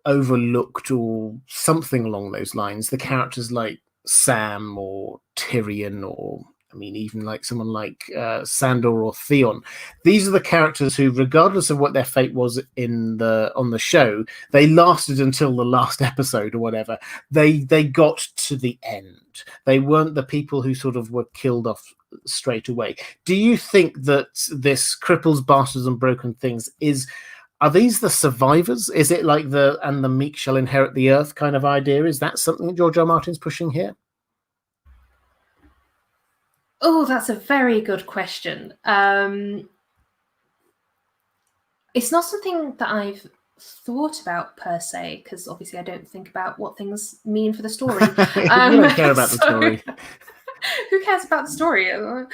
Speaker 1: overlooked, or something along those lines. The characters like Sam or Tyrion, or even like someone like Sandor or Theon. These are the characters who, regardless of what their fate was on the show, they lasted until the last episode or whatever. They got to the end. They weren't the people who sort of were killed off straight away. Do you think that this Cripples, Bastards and Broken Things are these the survivors? Is it like the meek shall inherit the earth kind of idea? Is that something that George R. R. Martin's pushing here?
Speaker 2: Oh, that's a very good question. It's not something that I've thought about per se, because obviously I don't think about what things mean for the story.
Speaker 1: You don't care about the story.
Speaker 2: Who cares about the story? No.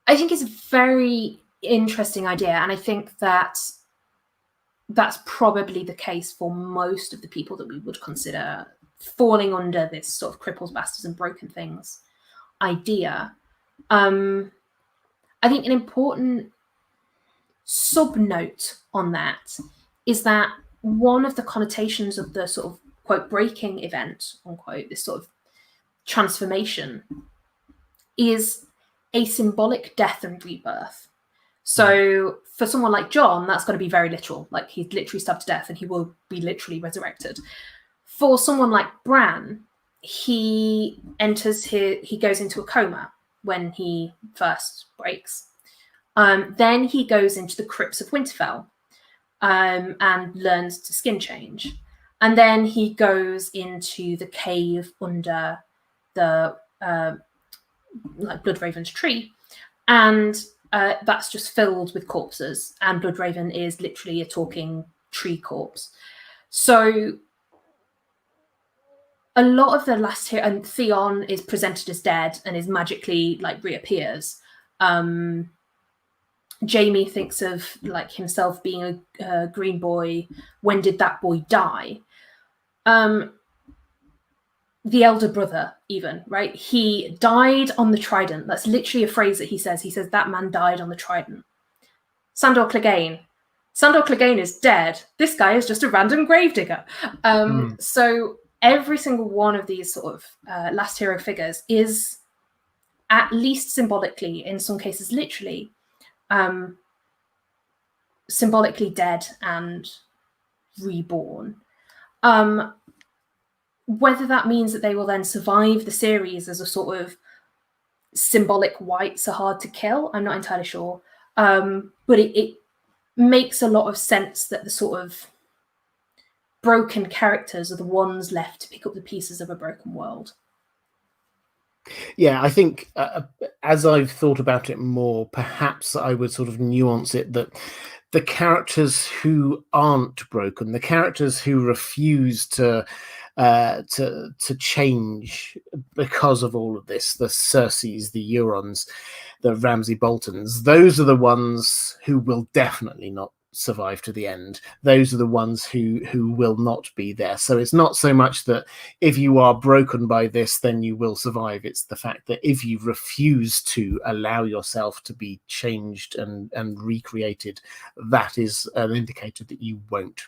Speaker 2: I think it's a very interesting idea, and I think that that's probably the case for most of the people that we would consider falling under this sort of Cripples, Bastards and Broken Things idea. I think an important sub-note on that is that one of the connotations of the sort of quote breaking event, unquote, this sort of transformation, is a symbolic death and rebirth. So for someone like Jon, that's going to be very literal. Like, he's literally stabbed to death and he will be literally resurrected. For someone like Bran, he goes into a coma when he first breaks. Then he goes into the crypts of Winterfell and learns to skin change. And then he goes into the cave under the Bloodraven's tree, and that's just filled with corpses, and Bloodraven is literally a talking tree corpse. So a lot of the last hero, and Theon is presented as dead and is magically like reappears. Jaime thinks of like himself being a green boy. When did that boy die? The elder brother, even, right? He died on the Trident. That's literally a phrase that he says. He says, that man died on the Trident. Sandor Clegane. Sandor Clegane is dead. This guy is just a random gravedigger. So every single one of these sort of last hero figures is at least symbolically, in some cases literally, symbolically dead and reborn. Whether that means that they will then survive the series as a sort of symbolic whites are hard to kill, I'm not entirely sure. But it makes a lot of sense that the sort of broken characters are the ones left to pick up the pieces of a broken world.
Speaker 1: Yeah, I think as I've thought about it more, perhaps I would sort of nuance it that the characters who aren't broken, the characters who refuse to change because of all of this, the Cerseis, the Eurons, the Ramsay Boltons, those are the ones who will definitely not survive to the end. Those are the ones who will not be there. So it's not so much that if you are broken by this, then you will survive. It's the fact that if you refuse to allow yourself to be changed and recreated, that is an indicator that you won't.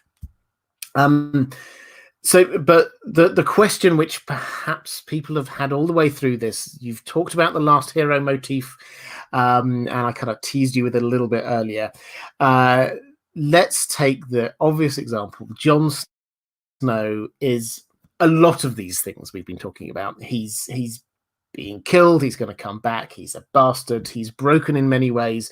Speaker 1: So, but the question which perhaps people have had all the way through this, you've talked about the last hero motif, and I kind of teased you with it a little bit earlier. Let's take the obvious example. Jon Snow is a lot of these things we've been talking about. He's being killed. He's going to come back. He's a bastard. He's broken in many ways.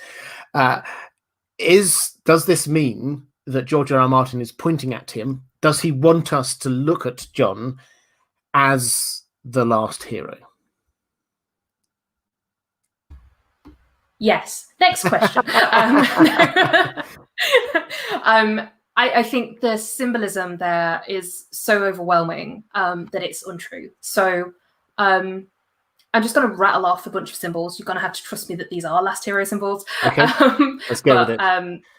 Speaker 1: Does this mean that George R.R. Martin is pointing at him? Does he want us to look at Jon as the last hero?
Speaker 2: Yes. Next question. I think the symbolism there is so overwhelming that it's untrue. So I'm just going to rattle off a bunch of symbols. You're going to have to trust me that these are last hero symbols.
Speaker 1: Okay, let's go with it.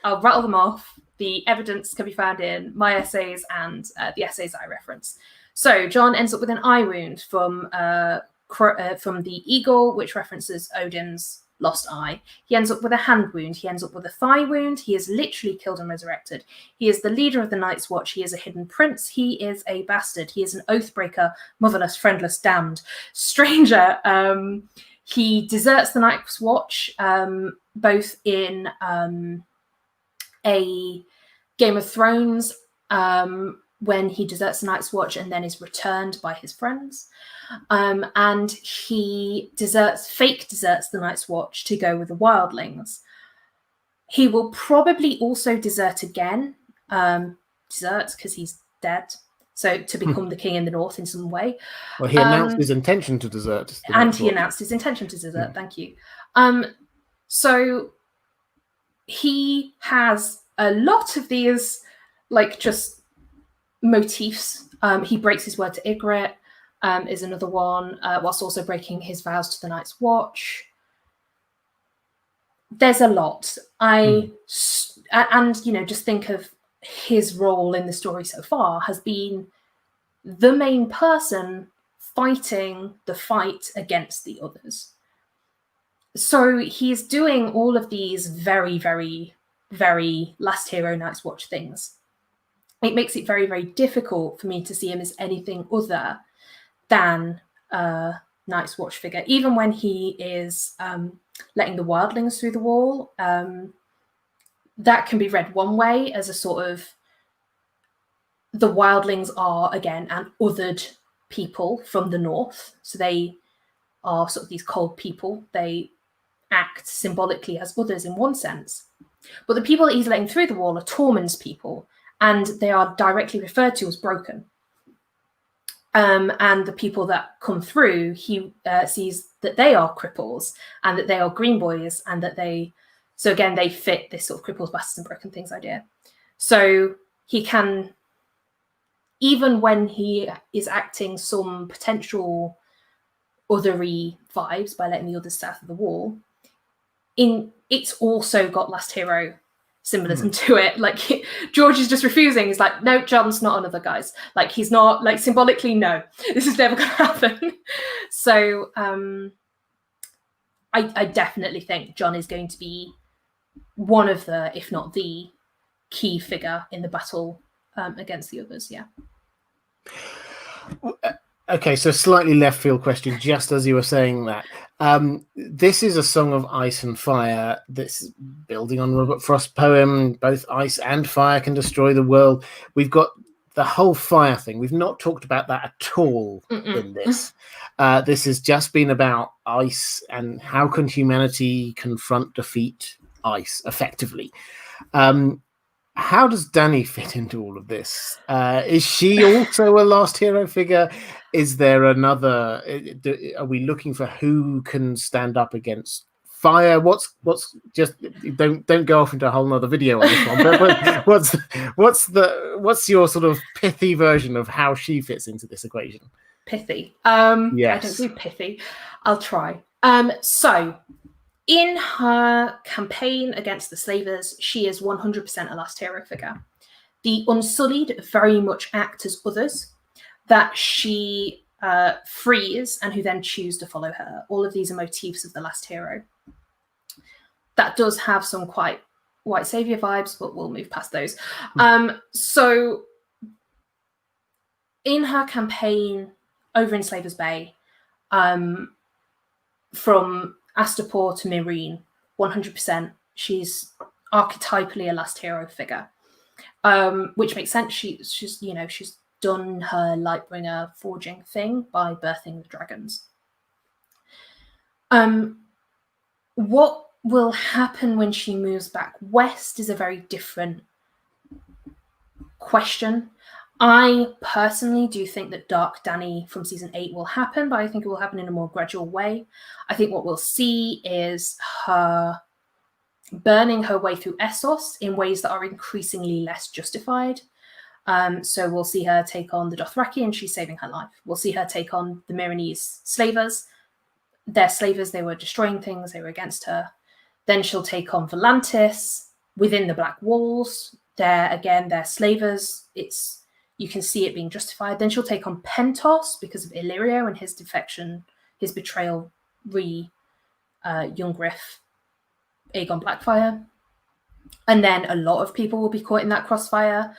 Speaker 2: I'll rattle them off. The evidence can be found in my essays and the essays I reference. So Jon ends up with an eye wound from the eagle, which references Odin's lost eye. He ends up with a hand wound. He ends up with a thigh wound. He is literally killed and resurrected. He is the leader of the Night's Watch. He is a hidden prince. He is a bastard. He is an oathbreaker, motherless, friendless, damned stranger. He deserts the Night's Watch, both in a Game of Thrones, when he deserts the Night's Watch and then is returned by his friends. And he fake deserts the Night's Watch to go with the wildlings. He will probably also desert again, deserts because he's dead, so to become the king in the north in some way.
Speaker 1: Well, he announced his intention to desert.
Speaker 2: Announced his intention to desert, thank you. So he has a lot of these, like, just motifs. He breaks his word to Ygritte, is another one, whilst also breaking his vows to the Night's Watch. There's a lot. And, just think of his role in the story so far has been the main person fighting the fight against the others. So he's doing all of these very, very, very last hero Night's Watch things. it makes it very, very difficult for me to see him as anything other than a Night's Watch figure. Even when he is letting the wildlings through the wall, that can be read one way as a sort of, the wildlings are, again, an othered people from the north. So they are sort of these cold people. They act symbolically as others in one sense. But the people that he's letting through the wall are Tormund's people, and they are directly referred to as broken. And the people that come through, he sees that they are cripples, and that they are green boys, and that they, so again, they fit this sort of cripples, bastards, and broken things idea. So he can, even when he is acting some potential othery vibes by letting the others south of the wall, it's also got last hero symbolism to it. Like, George is just refusing. He's like, no, John's not another, guys. Like, he's not, like, symbolically, no, this is never going to happen. So I definitely think John is going to be one of the, if not the key figure in the battle against the others. Yeah.
Speaker 1: Okay, so slightly left field question, just as you were saying that. This is a song of ice and fire. This building on Robert Frost's poem, both ice and fire can destroy the world. We've got the whole fire thing. We've not talked about that at all in this. This has just been about ice and how can humanity confront, defeat ice effectively. How does Dany fit into all of this? Is she also a last hero figure? Is there another? Are we looking for who can stand up against fire? What's just don't go off into a whole nother video on this one. But what's your sort of pithy version of how she fits into this equation?
Speaker 2: Pithy.
Speaker 1: Yes.
Speaker 2: I don't do pithy. I'll try. So, in her campaign against the Slavers, she is 100% a last hero figure. The Unsullied very much act as others that she frees and who then choose to follow her. All of these are motifs of the last hero. That does have some quite white savior vibes, but we'll move past those. So in her campaign over in Slavers Bay, from Astapor to Meereen, 100%, she's archetypally a last hero figure, which makes sense. She's done her Lightbringer forging thing by birthing the dragons. What will happen when she moves back west is a very different question. I personally do think that Dark Dany from season 8 will happen, but I think it will happen in a more gradual way. I think what we'll see is her burning her way through Essos in ways that are increasingly less justified. So we'll see her take on the Dothraki and she's saving her life. We'll see her take on the Meereenese slavers. They're slavers, they were destroying things, they were against her. Then she'll take on Volantis within the Black Walls. They're slavers. You can see it being justified. Then she'll take on Pentos because of Illyrio and his defection, his betrayal Youngriff, Aegon Blackfire. And then a lot of people will be caught in that crossfire.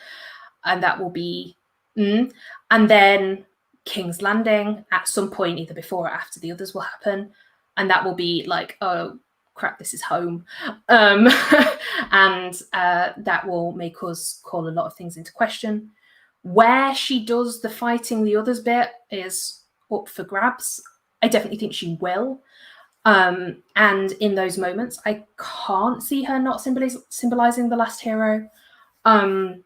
Speaker 2: And that will be... And then King's Landing at some point, either before or after the others will happen. And that will be like, oh, crap, this is home. And that will make us call a lot of things into question. Where she does the fighting the others bit is up for grabs. I definitely think she will. And in those moments, I can't see her not symbolizing the last hero. But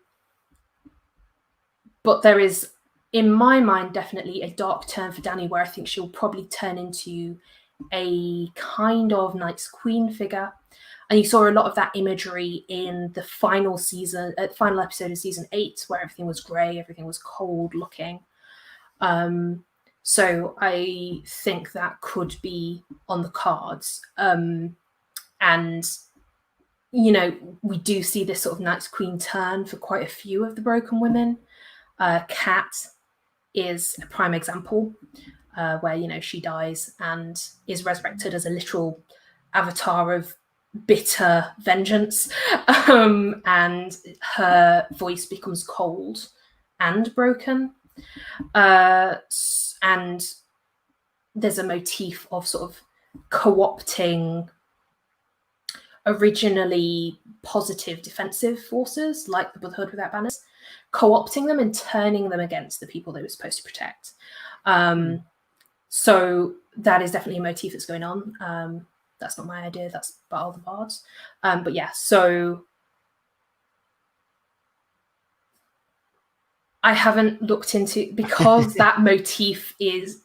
Speaker 2: there is, in my mind, definitely a dark turn for Dany where I think she'll probably turn into a kind of Night's Queen figure. And you saw a lot of that imagery in the final episode of season 8, where everything was grey, everything was cold looking. So I think that could be on the cards. And, we do see this sort of Night's Queen turn for quite a few of the broken women. Kat is a prime example where, she dies and is resurrected as a literal avatar of bitter vengeance, and her voice becomes cold and broken. And there's a motif of sort of co-opting originally positive defensive forces like the Brotherhood without banners, co-opting them and turning them against the people they were supposed to protect. So that is definitely a motif that's going on. That's not my idea, that's by all the bards. But yeah, so I haven't looked into, because that motif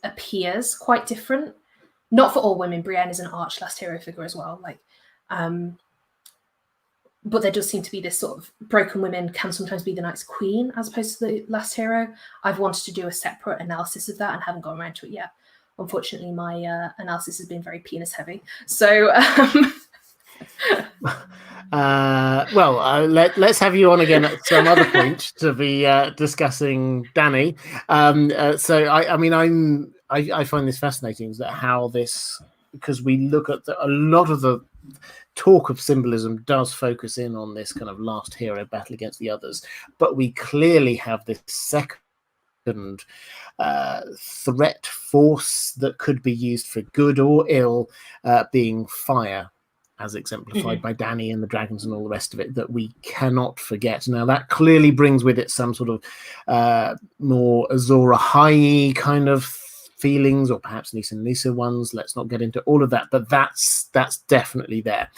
Speaker 2: appears quite different. Not for all women. Brienne is an arch last hero figure as well. Like, but there does seem to be this sort of broken women can sometimes be the Night's Queen as opposed to the last hero. I've wanted to do a separate analysis of that and haven't gone around to it yet. Unfortunately, my analysis has been very penis heavy. So,
Speaker 1: let's have you on again at some other point to be discussing Dany. I find this fascinating, that how this, because we look at a lot of the talk of symbolism does focus in on this kind of last hero battle against the others, but we clearly have this second threat force that could be used for good or ill, being fire, as exemplified by Dany and the dragons and all the rest of it, that we cannot forget. Now, that clearly brings with it some sort of more Azor Ahai kind of feelings, or perhaps Nissa Nissa ones. Let's not get into all of that, but that's definitely there.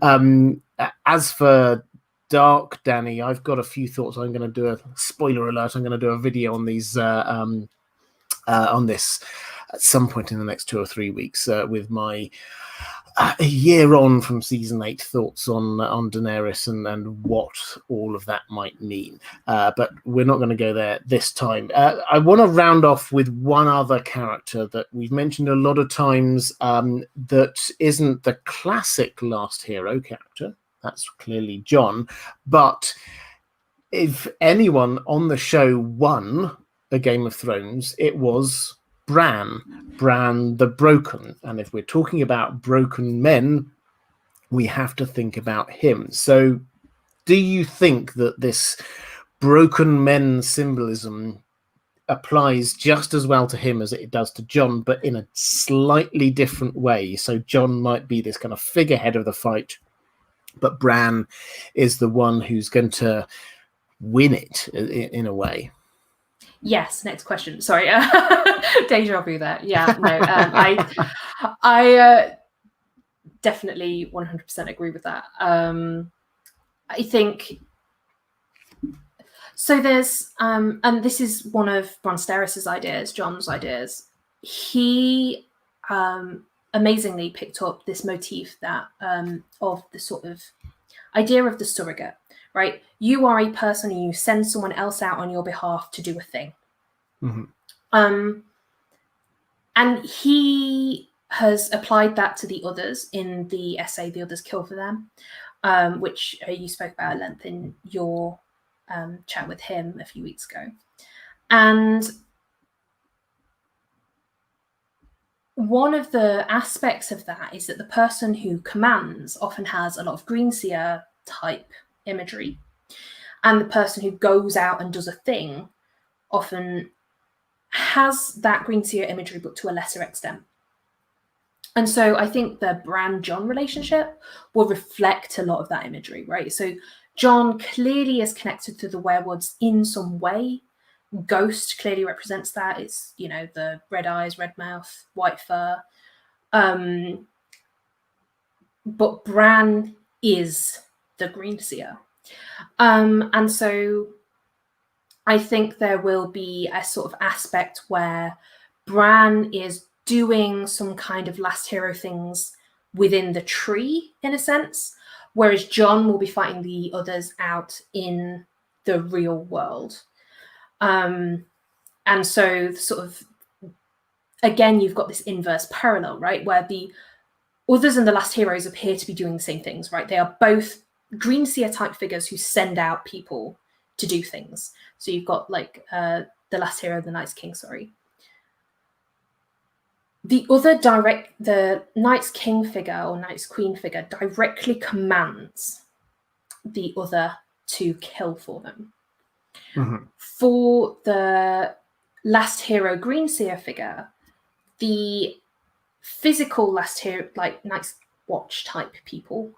Speaker 1: As for Dark Dany, I've got a few thoughts. I'm going to do a spoiler alert. I'm going to do a video on these on this at some point in the next 2 or 3 weeks with my a year on from season 8 thoughts on Daenerys and what all of that might mean. But we're not going to go there this time. I want to round off with one other character that we've mentioned a lot of times, that isn't the classic last hero character. That's clearly Jon. But if anyone on the show won a Game of Thrones, it was Bran the Broken. And if we're talking about broken men, we have to think about him. So do you think that this broken men symbolism applies just as well to him as it does to Jon, but in a slightly different way? So Jon might be this kind of figurehead of the fight, but Bran is the one who's going to win it in a way.
Speaker 2: Yes, next question. Sorry. Deja vu there. Yeah, no, I definitely 100% agree with that. I think, so there's, and this is one of Bran Sterris's ideas, Jon's ideas. He amazingly picked up this motif that of the sort of idea of the surrogate, right? You are a person and you send someone else out on your behalf to do a thing. And he has applied that to the others in the essay, The Others Kill for Them, which you spoke about at length in your chat with him a few weeks ago. And one of the aspects of that is that the person who commands often has a lot of Greenseer type imagery. And the person who goes out and does a thing often has that Greenseer imagery, but to a lesser extent. And so I think the Bran-Jon relationship will reflect a lot of that imagery, right? So Jon clearly is connected to the werewolves in some way. Ghost clearly represents that. It's, you know, the red eyes, red mouth, white fur. But Bran is the Greenseer. And so I think there will be a sort of aspect where Bran is doing some kind of last hero things within the tree, in a sense, whereas Jon will be fighting the others out in the real world. And so sort of, again, you've got this inverse parallel, right? Where the others and the last heroes appear to be doing the same things, right? They are both Greenseer type figures who send out people to do things. So you've got like the last hero, the Night's King, sorry. the Knight's King figure or Knight's Queen figure directly commands the other to kill for them.
Speaker 1: Mm-hmm.
Speaker 2: For the Last Hero Greenseer figure, the physical Last Hero, like Night's Watch type people,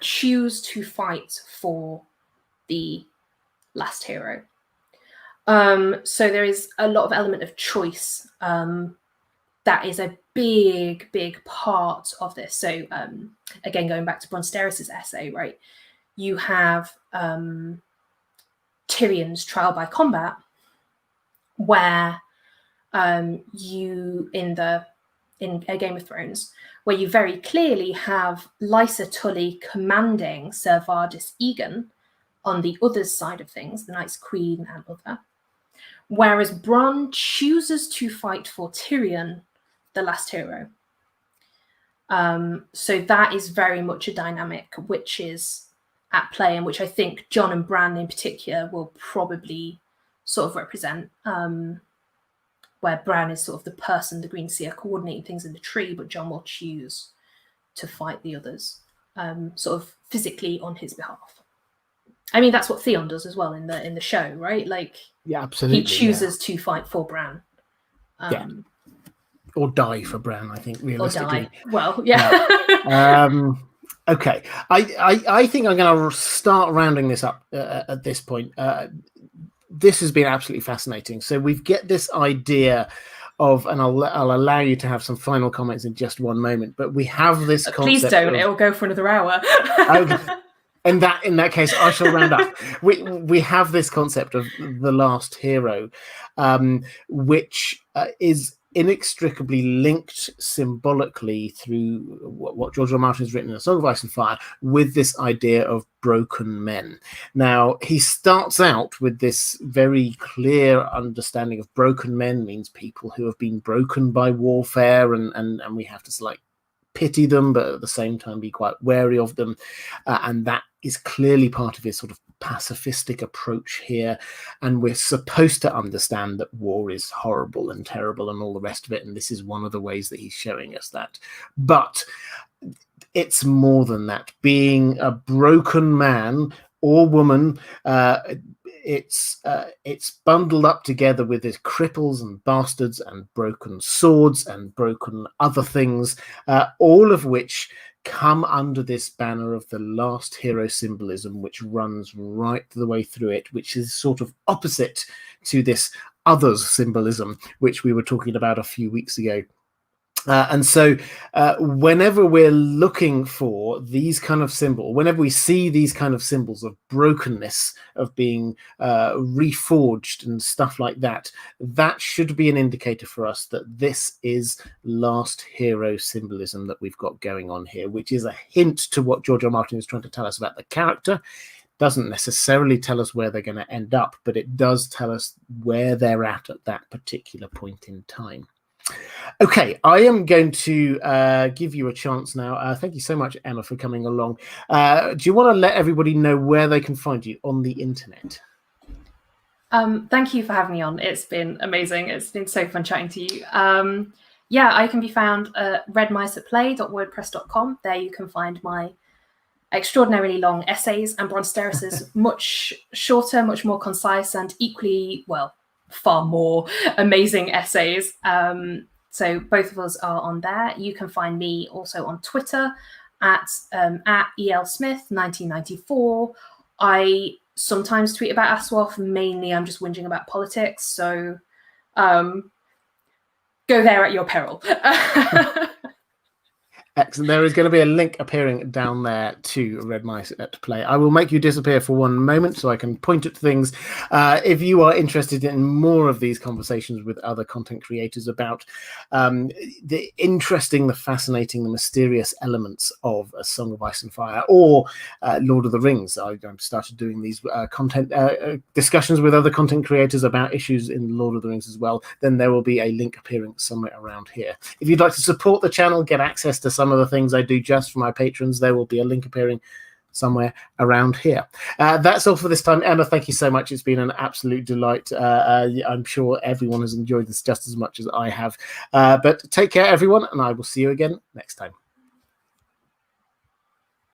Speaker 2: choose to fight for the last hero. So there is a lot of element of choice that is a big part of this. So again, going back to Daenerys' essay, right? You have Tyrion's trial by combat, where you in A Game of Thrones, where you very clearly have Lysa Tully commanding Ser Vardis Egan on the other's side of things, the Night's Queen and other, whereas Bran chooses to fight for Tyrion, the last hero. So that is very much a dynamic which is at play, and which I think Jon and Bran in particular will probably sort of represent, where Bran is sort of the person, the Greenseer, coordinating things in the tree, but Jon will choose to fight the others, sort of physically on his behalf. I mean, that's what Theon does as well in the show, right? Like,
Speaker 1: yeah, absolutely.
Speaker 2: He chooses to fight for Bran.
Speaker 1: Or die for Bran, I think, realistically.
Speaker 2: Or die. Well, yeah.
Speaker 1: Okay. I think I'm going to start rounding this up at this point. This has been absolutely fascinating. So we get this idea of, and I'll allow you to have some final comments in just one moment, but we have this concept.
Speaker 2: Please don't. It'll go for another hour.
Speaker 1: Okay. In that case, I shall round up. We have this concept of the last hero, which is inextricably linked symbolically through what George R. Martin has written in A Song of Ice and Fire with this idea of broken men. Now, he starts out with this very clear understanding of broken men means people who have been broken by warfare, and we have to like pity them, but at the same time be quite wary of them. And that is clearly part of his sort of pacifistic approach here. And we're supposed to understand that war is horrible and terrible and all the rest of it. And this is one of the ways that he's showing us that. But it's more than that. Being a broken man or woman, it's bundled up together with his cripples and bastards and broken swords and broken other things, all of which come under this banner of the last hero symbolism, which runs right the way through it, which is sort of opposite to this others symbolism, which we were talking about a few weeks ago. And so whenever we're looking for these kind of symbols, whenever we see these kind of symbols of brokenness, of being reforged and stuff like that, that should be an indicator for us that this is last hero symbolism that we've got going on here, which is a hint to what George R. Martin is trying to tell us about the character. Doesn't necessarily tell us where they're going to end up, but it does tell us where they're at that particular point in time. Okay, I am going to give you a chance now. Thank you so much, Emma, for coming along. Do you want to let everybody know where they can find you on the internet?
Speaker 2: Thank you for having me on. It's been amazing. It's been so fun chatting to you. Yeah, I can be found at redmiceatplay.wordpress.com. There you can find my extraordinarily long essays and Bronsteris's much shorter, much more concise, and equally, well, far more amazing essays. So both of us are on there. You can find me also on Twitter at ELSmith1994. I sometimes tweet about ASOIAF. Mainly I'm just whinging about politics. So go there at your peril.
Speaker 1: Excellent. There is going to be a link appearing down there to Red Mice at Play. I will make you disappear for one moment so I can point at things. If you are interested in more of these conversations with other content creators about the interesting, the fascinating, the mysterious elements of A Song of Ice and Fire or Lord of the Rings, I've started doing these content discussions with other content creators about issues in Lord of the Rings as well, then there will be a link appearing somewhere around here. If you'd like to support the channel, get access to some of the things I do just for my patrons, there will be a link appearing somewhere around here. That's all for this time. Emma, thank you so much. It's been an absolute delight. I'm sure everyone has enjoyed this just as much as I have. But take care, everyone, and I will see you again next time.